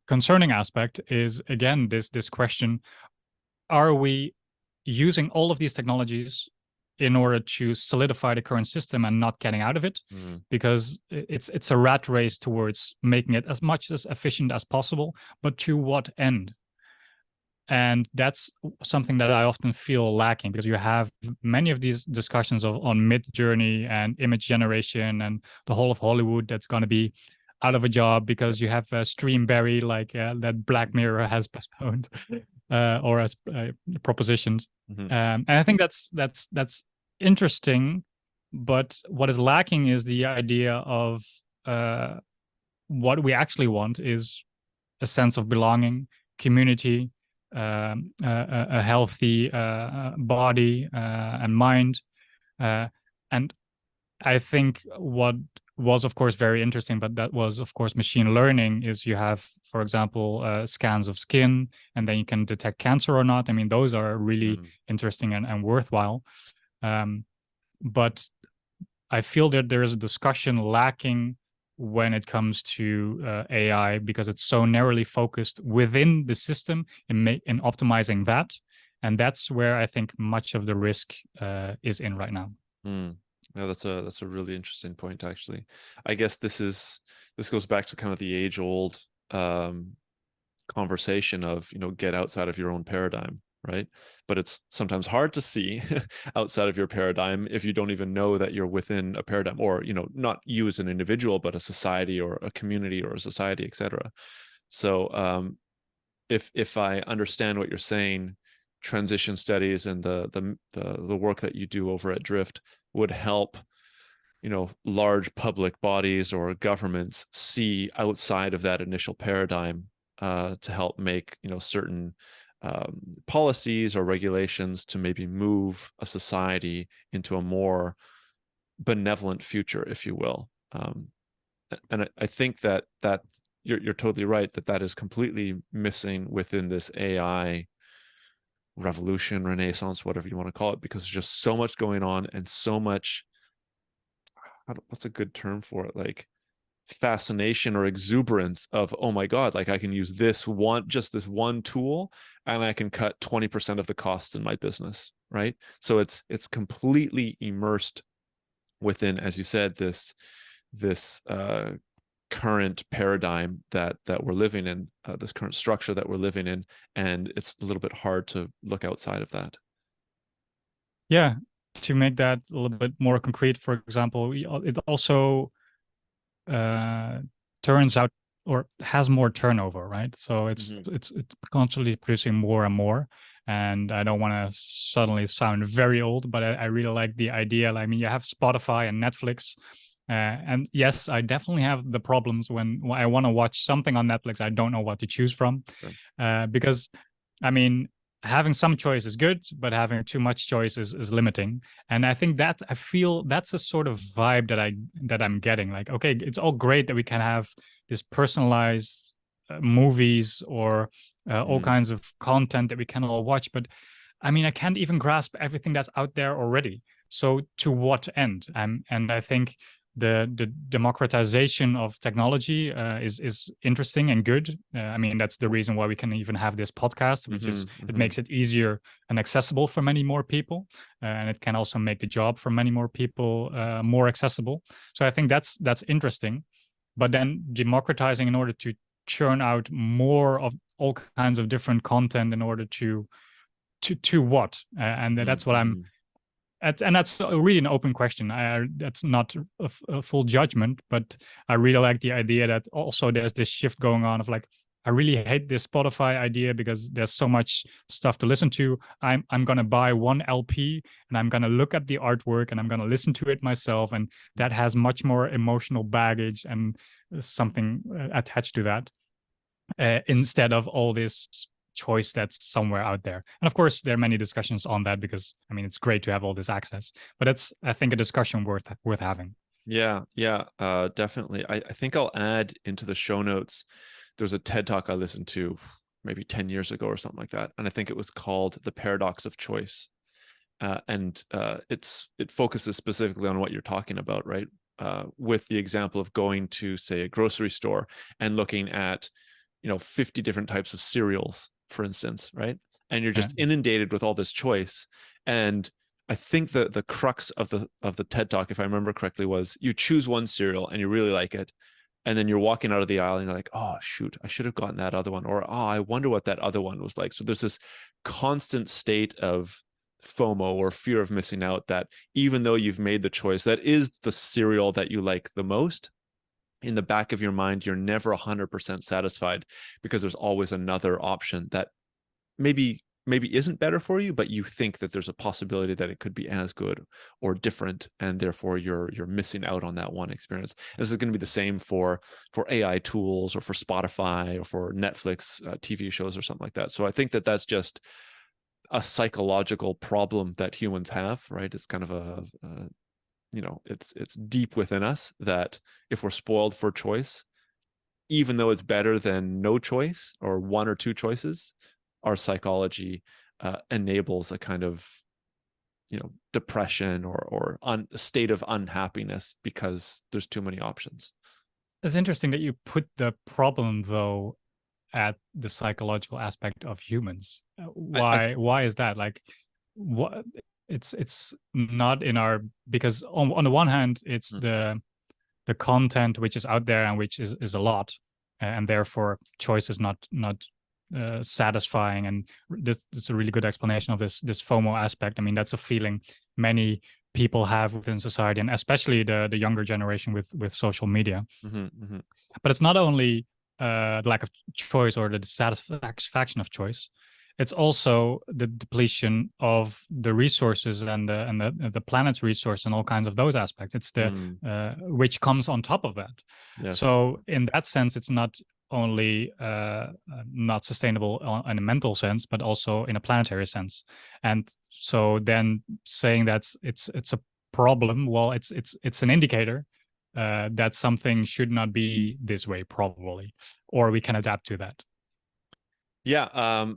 concerning aspect is, again, this question: are we using all of these technologies in order to solidify the current system and not getting out of it? Because it's a rat race towards making it as much as efficient as possible, but to what end? And that's something that I often feel lacking, because you have many of these discussions on mid-journey and image generation, and the whole of Hollywood that's going to be out of a job because you have Streamberry, like that Black Mirror has postponed, or as propositions. And I think that's interesting, but what is lacking is the idea of what we actually want is a sense of belonging, community, a healthy body and mind. And I think what was, of course, very interesting, but that was, of course, machine learning, is you have, for example, scans of skin, and then you can detect cancer or not. I mean, those are really interesting and worthwhile. But I feel that there is a discussion lacking when it comes to AI, because it's so narrowly focused within the system in optimizing that. And that's where I think much of the risk is in right now. Yeah, that's a really interesting point, actually. I guess this goes back to kind of the age-old conversation of, you know, get outside of your own paradigm, right? But it's sometimes hard to see outside of your paradigm if you don't even know that you're within a paradigm, or, you know, not you as an individual, but a society or a community or a society, etc. So if I understand what you're saying, transition studies and the work that you do over at Drift would help, large public bodies or governments see outside of that initial paradigm to help make, certain policies or regulations to maybe move a society into a more benevolent future, if you will. And I think that you're totally right that is completely missing within this AI revolution, renaissance, whatever you want to call it, because there's just so much going on and so much, what's a good term for it, like fascination or exuberance of, oh my God, like I can use this one tool and I can cut 20% of the costs in my business, right? So it's completely immersed within, as you said, this current paradigm that we're living in, this current structure that we're living in, and it's a little bit hard to look outside of that. Yeah, to make that a little bit more concrete, for example, it also turns out or has more turnover, right? So it's constantly producing more and more. And I don't want to suddenly sound very old, but I really like the idea. I mean, you have Spotify and Netflix. And yes, I definitely have the problems when I want to watch something on Netflix. I don't know what to choose from. Sure. Because, I mean, having some choice is good, but having too much choice is limiting. And I think that I feel that's a sort of vibe that I'm getting. Like, okay, it's all great that we can have this personalized movies or all kinds of content that we can all watch, but I mean, I can't even grasp everything that's out there already. So to what end? And I think the democratization of technology is interesting and good. I mean, that's the reason why we can even have this podcast, which is it makes it easier and accessible for many more people, and it can also make the job for many more people more accessible. So I think that's interesting. But then democratizing in order to churn out more of all kinds of different content in order to what? And that's what I'm. And that's really an open question. That's not a full judgment, but I really like the idea that also there's this shift going on of like, I really hate this Spotify idea because there's so much stuff to listen to. I'm gonna buy one LP and I'm gonna look at the artwork and I'm gonna listen to it myself, and that has much more emotional baggage and something attached to that, instead of all this choice that's somewhere out there. And of course there are many discussions on that, because I mean it's great to have all this access, but it's, I think, a discussion worth having. Yeah, definitely. I think I'll add into the show notes, there's a TED talk I listened to maybe 10 years ago or something like that, and I think it was called The Paradox of Choice, and it focuses specifically on what you're talking about, right? With the example of going to, say, a grocery store and looking at 50 different types of cereals, for instance, right? And you're just inundated with all this choice. And I think the crux of the TED talk, if I remember correctly, was you choose one cereal and you really like it, and then you're walking out of the aisle and you're like, oh shoot, I should have gotten that other one, or oh, I wonder what that other one was like. So there's this constant state of FOMO, or fear of missing out, that even though you've made the choice, that is the cereal that you like the most, in the back of your mind, you're never 100% satisfied, because there's always another option that maybe isn't better for you, but you think that there's a possibility that it could be as good or different, and therefore you're missing out on that one experience. This is going to be the same for AI tools, or for Spotify, or for Netflix TV shows or something like that. So I think that that's just a psychological problem that humans have, right? It's kind of it's deep within us that if we're spoiled for choice, even though it's better than no choice or one or two choices, our psychology enables a kind of depression or a state of unhappiness because there's too many options. It's interesting that you put the problem though at the psychological aspect of humans. Why is that? Like, what? It's not in our, because on the one hand it's the content which is out there and which is a lot, and therefore choice is not satisfying. And this is a really good explanation of this FOMO aspect. I mean, that's a feeling many people have within society, and especially the younger generation with social media. But it's not only the lack of choice or the dissatisfaction of choice. it's also the depletion of the resources and the planet's resource and all kinds of those aspects. It's the which comes on top of that. Yes. So in that sense, it's not only not sustainable in a mental sense, but also in a planetary sense. And so then saying that it's a problem, well, it's an indicator that something should not be this way, probably, or we can adapt to that. Yeah,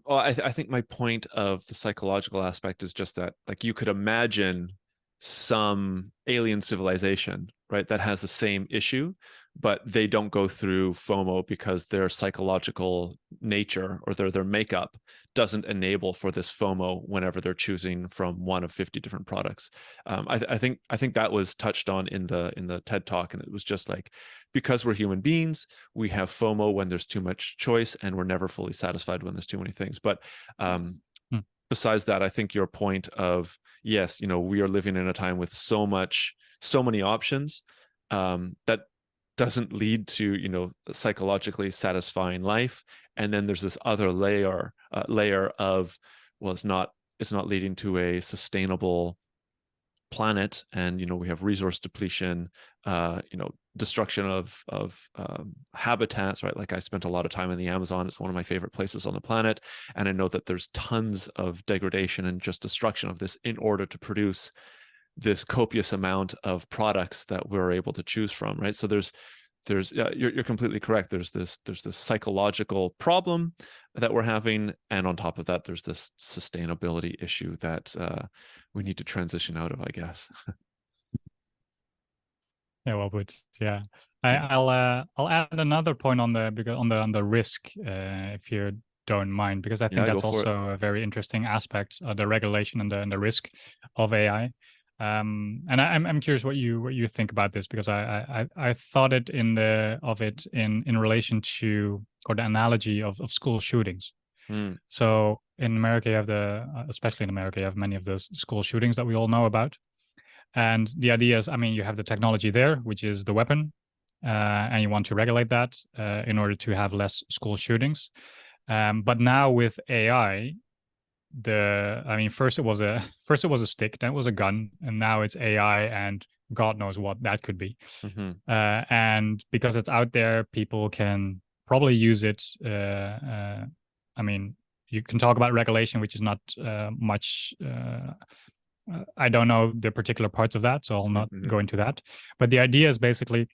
well, I think my point of the psychological aspect is just that, like, you could imagine some alien civilization, right, that has the same issue, but they don't go through FOMO because their psychological nature or their makeup doesn't enable for this FOMO whenever they're choosing from one of 50 different products. I think that was touched on in the TED Talk, and it was just like, because we're human beings, we have FOMO when there's too much choice, and we're never fully satisfied when there's too many things. But besides that, I think your point of, yes, we are living in a time with so many options that doesn't lead to psychologically satisfying life. And then there's this other layer of, well, it's not leading to a sustainable planet, and we have resource depletion, destruction of habitats, right? Like, I spent a lot of time in the Amazon. It's one of my favorite places on the planet, and I know that there's tons of degradation and just destruction of this in order to produce this copious amount of products that we're able to choose from, right? So you're completely correct. There's this psychological problem that we're having, and on top of that, there's this sustainability issue that we need to transition out of, I guess. Yeah, well put. Yeah, I'll add another point on the risk, if you don't mind, because I think that's also a very interesting aspect of the regulation and the risk of AI. And I'm curious what you think about this, because I thought it in relation to, or the analogy of school shootings. So in America, you have especially in America, you have many of those school shootings that we all know about. And the idea is, you have the technology there, which is the weapon, and you want to regulate that in order to have less school shootings. But now with AI, first it was a stick, then it was a gun, and now it's AI, and God knows what that could be. And because it's out there, people can probably use it. You can talk about regulation, which is not much. I don't know the particular parts of that, so I'll not go into that. But the idea is basically,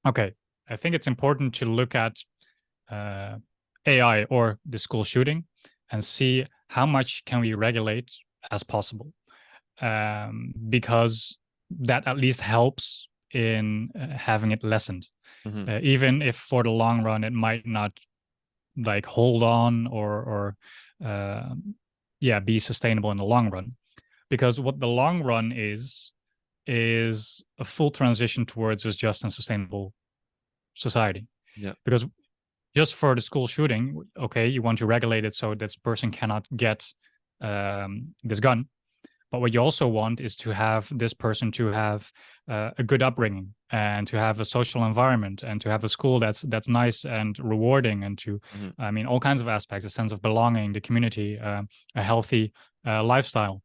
okay, I think it's important to look at AI or the school shooting and see how much can we regulate as possible, because that at least helps in having it lessened, even if for the long run it might not like hold on or be sustainable in the long run. Because what the long run is a full transition towards a just and sustainable society. Yeah. Because just for the school shooting, okay, you want to regulate it so this person cannot get this gun. But what you also want is to have this person to have a good upbringing, and to have a social environment, and to have a school that's nice and rewarding, and to, all kinds of aspects, a sense of belonging, the community, a healthy lifestyle.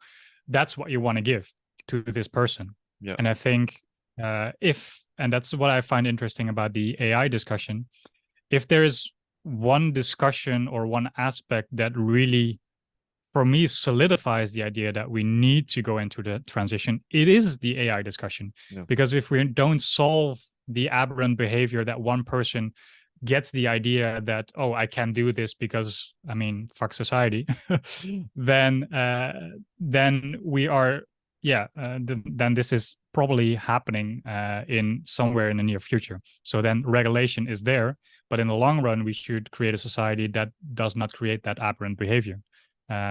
That's what you want to give to this person. Yeah. And I think and that's what I find interesting about the AI discussion, if there is one discussion or one aspect that really, for me, solidifies the idea that we need to go into the transition, it is the AI discussion. Yeah. Because if we don't solve the aberrant behavior that one person gets the idea that, oh, I can do this because, fuck society, then we are, then this is probably happening in somewhere in the near future. So then regulation is there, but in the long run, we should create a society that does not create that aberrant behavior.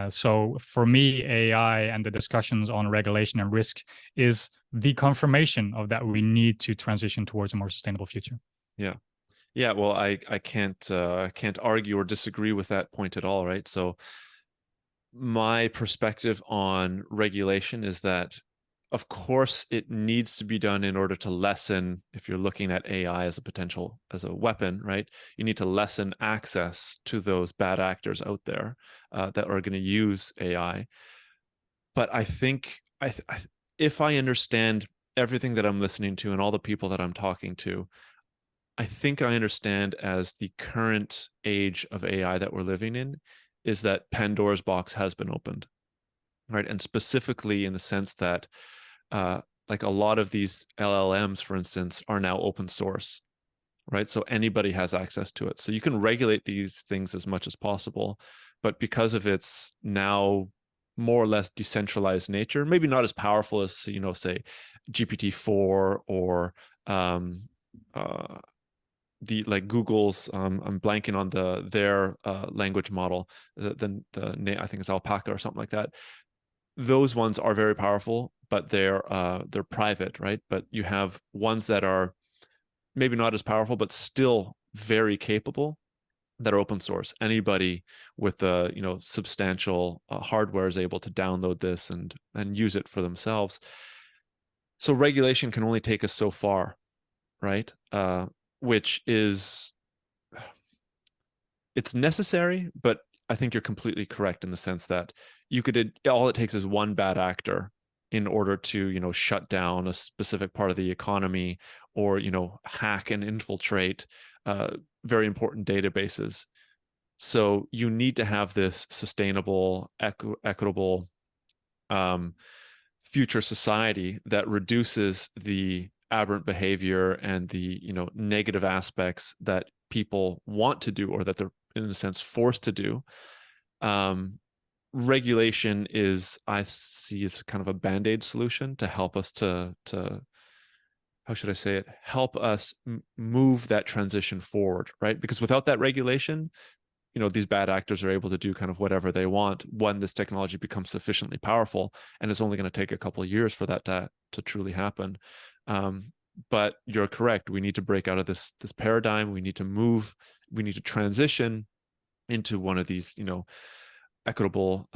So for me, AI and the discussions on regulation and risk is the confirmation of that we need to transition towards a more sustainable future. Yeah. Yeah, well, I can't argue or disagree with that point at all, right? So my perspective on regulation is that Of course, it needs to be done in order to lessen, if you're looking at AI as a weapon, right? You need to lessen access to those bad actors out there that are going to use AI. But I think if I understand everything that I'm listening to and all the people that I'm talking to, I think I understand as the current age of AI that we're living in is that Pandora's box has been opened, right? And specifically in the sense that like a lot of these LLMs, for instance, are now open source, right? So anybody has access to it. So you can regulate these things as much as possible, but because of its now more or less decentralized nature, maybe not as powerful as, you know, say GPT-4 or the like Google's I'm blanking on their language model, the I think it's Alpaca or something like that. Those ones are very powerful, but they're private, right? But you have ones that are maybe not as powerful, but still very capable, that are open source. Anybody with substantial hardware is able to download this and use it for themselves. So regulation can only take us so far, right? Which is, it's necessary, but I think you're completely correct in the sense that all it takes is one bad actor in order to, shut down a specific part of the economy or, hack and infiltrate very important databases. So you need to have this sustainable, equitable future society that reduces the aberrant behavior and the negative aspects that people want to do or that they're in a sense forced to do. Regulation is, I see, as kind of a band-aid solution to help us to how should I say it, help us move that transition forward, right? Because without that regulation, these bad actors are able to do kind of whatever they want when this technology becomes sufficiently powerful, and it's only going to take a couple of years for that to truly happen. But you're correct. We need to break out of this paradigm. We need to transition into one of these, equitable,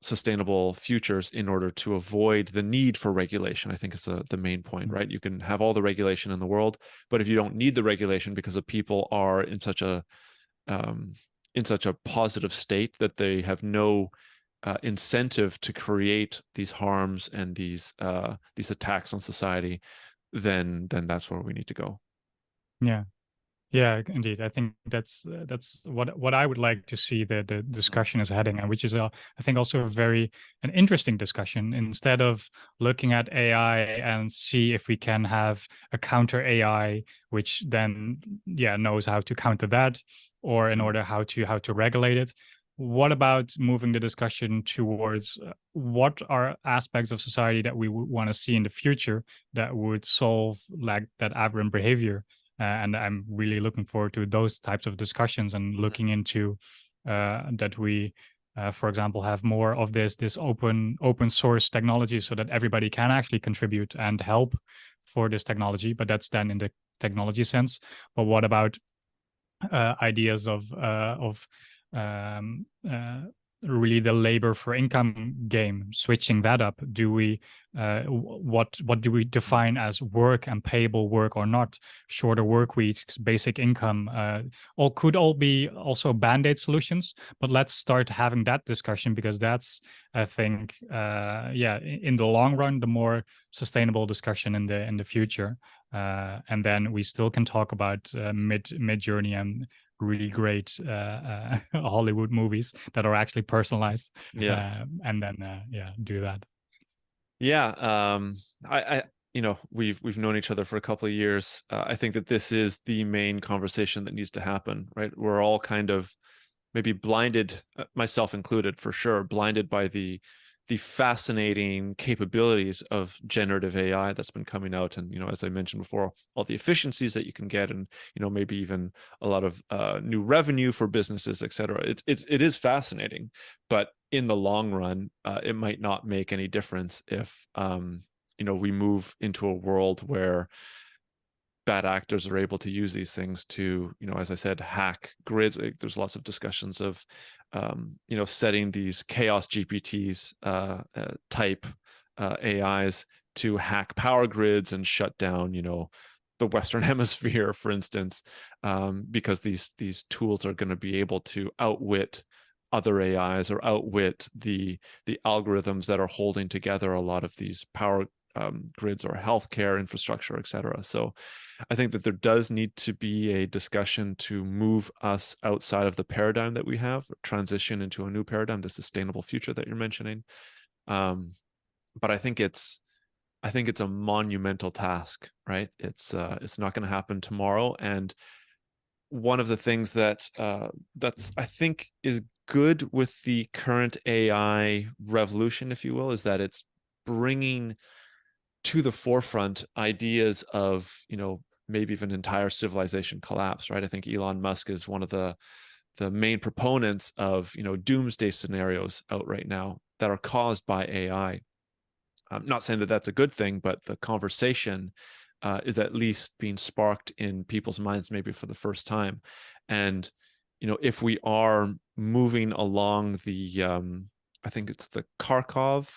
sustainable futures in order to avoid the need for regulation. I think is the main point, right? You can have all the regulation in the world, but if you don't need the regulation because the people are in such a positive state that they have no incentive to create these harms and these attacks on society, then that's where we need to go. Yeah, indeed. I think that's what I would like to see the discussion is heading, and which is I think also an interesting discussion. Instead of looking at AI and see if we can have a counter AI, which then knows how to counter that, or in order how to regulate it. What about moving the discussion towards what are aspects of society that we want to see in the future that would solve like that aberrant behavior? And I'm really looking forward to those types of discussions and looking into that we, for example, have more of this open source technology so that everybody can actually contribute and help for this technology. But that's then in the technology sense. But what about ideas of really the labor for income game, switching that up? Do we what do we define as work and payable work or not? Shorter work weeks, basic income, could all be also band-aid solutions. But let's start having that discussion, because that's, I think, in the long run, the more sustainable discussion in the future. And then we still can talk about Mid-Journey and really great Hollywood movies that are actually personalized. And then do that. I we've known each other for a couple of years. I think that this is the main conversation that needs to happen, right? We're all kind of maybe blinded, myself included for sure, blinded by the fascinating capabilities of generative AI that's been coming out. And, as I mentioned before, all the efficiencies that you can get, and, maybe even a lot of new revenue for businesses, et cetera. It is fascinating, but in the long run, it might not make any difference if, we move into a world where bad actors are able to use these things to, as I said, hack grids. There's lots of discussions of, setting these chaos GPTs type AIs to hack power grids and shut down, the Western Hemisphere, for instance, because these tools are going to be able to outwit other AIs or outwit the algorithms that are holding together a lot of these power grids or healthcare infrastructure, et cetera. So I think that there does need to be a discussion to move us outside of the paradigm that we have, transition into a new paradigm, the sustainable future that you're mentioning. But I think it's a monumental task, right? It's not going to happen tomorrow. And one of the things that's I think is good with the current AI revolution, if you will, is that it's bringing to the forefront ideas of, maybe even entire civilization collapse, right? I think Elon Musk is one of the main proponents of, doomsday scenarios out right now that are caused by AI. I'm not saying that that's a good thing, but the conversation is at least being sparked in people's minds, maybe for the first time. And, if we are moving along the, I think it's the Kharkov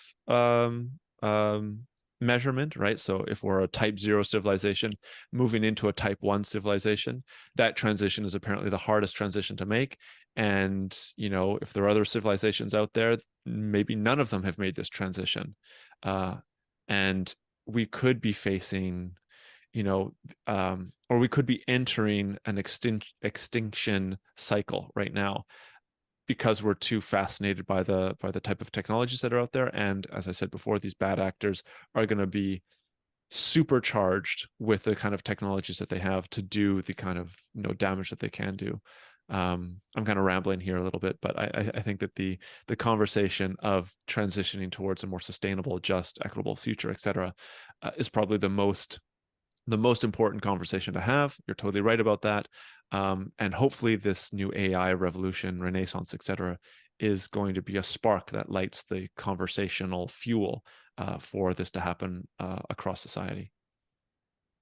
measurement, right? So if we're a type 0 civilization moving into a type 1 civilization, that transition is apparently the hardest transition to make. And, if there are other civilizations out there, maybe none of them have made this transition. And we could be facing, or we could be entering an extinction cycle right now, because we're too fascinated by the type of technologies that are out there. And as I said before, these bad actors are going to be supercharged with the kind of technologies that they have to do the kind of damage that they can do. I'm kind of rambling here a little bit, but I think that the conversation of transitioning towards a more sustainable, just, equitable future, et cetera, is probably the most important conversation to have. You're totally right about that. And hopefully this new AI revolution, renaissance, et cetera, is going to be a spark that lights the conversational fuel for this to happen across society.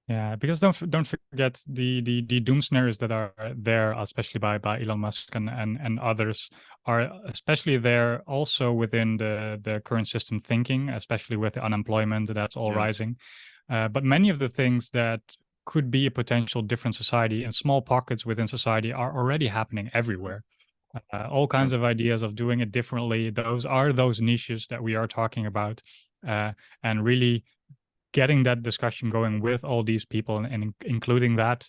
Yeah, because don't forget the doom scenarios that are there, especially by Elon Musk and others, are especially there also within the current system thinking, especially with the unemployment that's all rising. But many of the things that could be a potential different society in small pockets within society are already happening everywhere. All kinds of ideas of doing it differently. Those are those niches that we are talking about, and really getting that discussion going with all these people and including that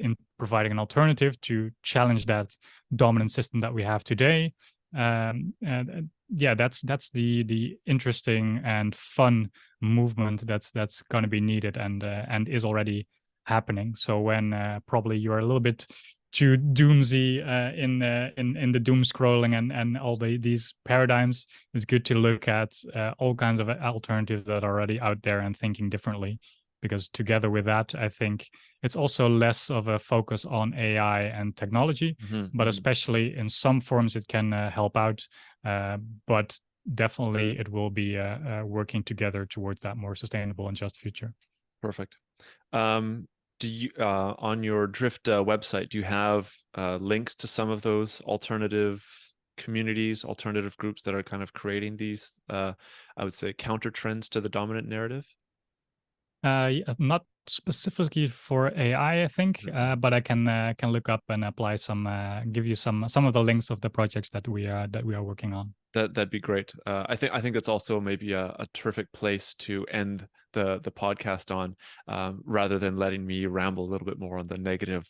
in providing an alternative to challenge that dominant system that we have today. And yeah, that's the interesting and fun movement that's going to be needed and is already happening. So when probably you're a little bit too doomsy in the doom scrolling and all these paradigms, it's good to look at all kinds of alternatives that are already out there and thinking differently, because together with that, I think it's also less of a focus on AI and technology, but especially in some forms it can help out, but definitely it will be working together towards that more sustainable and just future. Perfect. Do you on your Drift website, do you have links to some of those alternative communities, alternative groups that are kind of creating these, I would say, counter trends to the dominant narrative? Not specifically for AI, I think, but I can look up and apply give you some of the links of the projects that we are working on. That'd be great. I think that's also maybe a terrific place to end the podcast on, rather than letting me ramble a little bit more on the negative.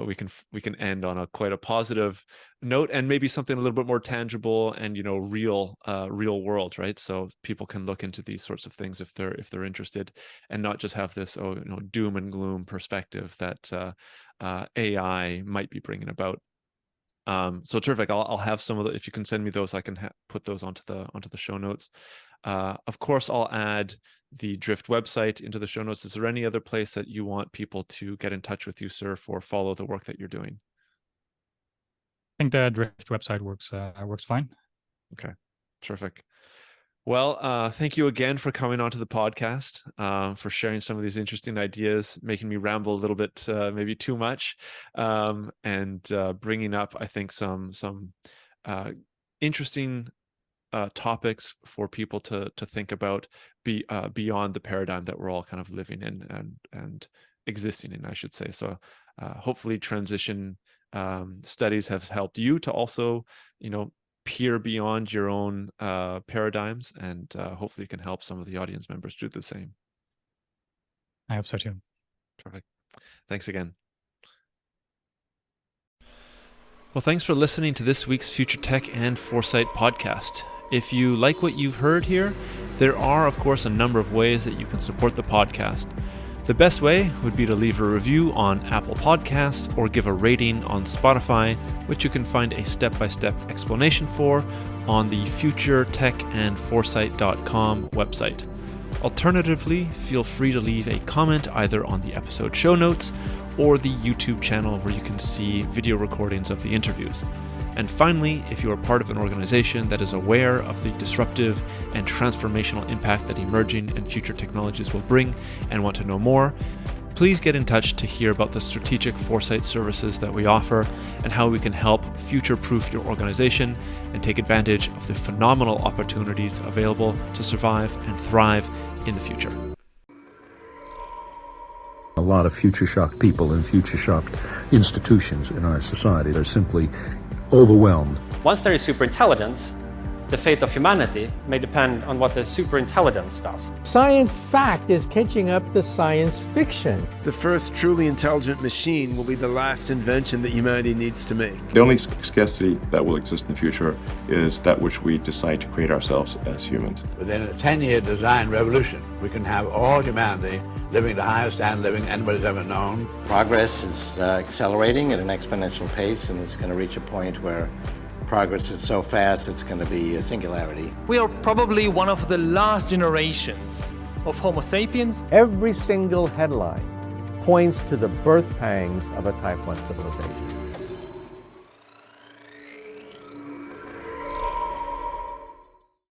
We can end on quite a positive note, and maybe something a little bit more tangible and real world, right? So people can look into these sorts of things if they're interested, and not just have this doom and gloom perspective that AI might be bringing about. So terrific. I'll have some of the, if you can send me those, I can put those onto the show notes. Of course, I'll add the Drift website into the show notes. Is there any other place that you want people to get in touch with you, Serf, or follow the work that you're doing? I think the Drift website works fine. Okay, terrific. Well, thank you again for coming onto the podcast, for sharing some of these interesting ideas, making me ramble a little bit, maybe too much, and bringing up, I think, some interesting topics for people to think about beyond the paradigm that we're all kind of living in and existing in, I should say. So hopefully transition studies have helped you to also, peer beyond your own paradigms, and hopefully can help some of the audience members do the same. I hope so too. Perfect. Thanks again. Well, thanks for listening to this week's Future Tech and Foresight podcast. If you like what you've heard here, there are, of course, a number of ways that you can support the podcast. The best way would be to leave a review on Apple Podcasts or give a rating on Spotify, which you can find a step-by-step explanation for on the futuretechandforesight.com website. Alternatively, feel free to leave a comment either on the episode show notes or the YouTube channel where you can see video recordings of the interviews. And finally, if you are part of an organization that is aware of the disruptive and transformational impact that emerging and future technologies will bring and want to know more, please get in touch to hear about the strategic foresight services that we offer and how we can help future-proof your organization and take advantage of the phenomenal opportunities available to survive and thrive in the future. A lot of future-shocked people and future-shocked institutions in our society are simply overwhelmed. Once there is superintelligence, the fate of humanity may depend on what the superintelligence does. Science fact is catching up to science fiction. The first truly intelligent machine will be the last invention that humanity needs to make. The only scarcity that will exist in the future is that which we decide to create ourselves as humans. Within a 10-year design revolution, we can have all humanity living the highest standard of living anybody's ever known. Progress is accelerating at an exponential pace, and it's going to reach a point where progress is so fast it's going to be a singularity. We are probably one of the last generations of Homo sapiens. Every single headline points to the birth pangs of a Type 1 civilization.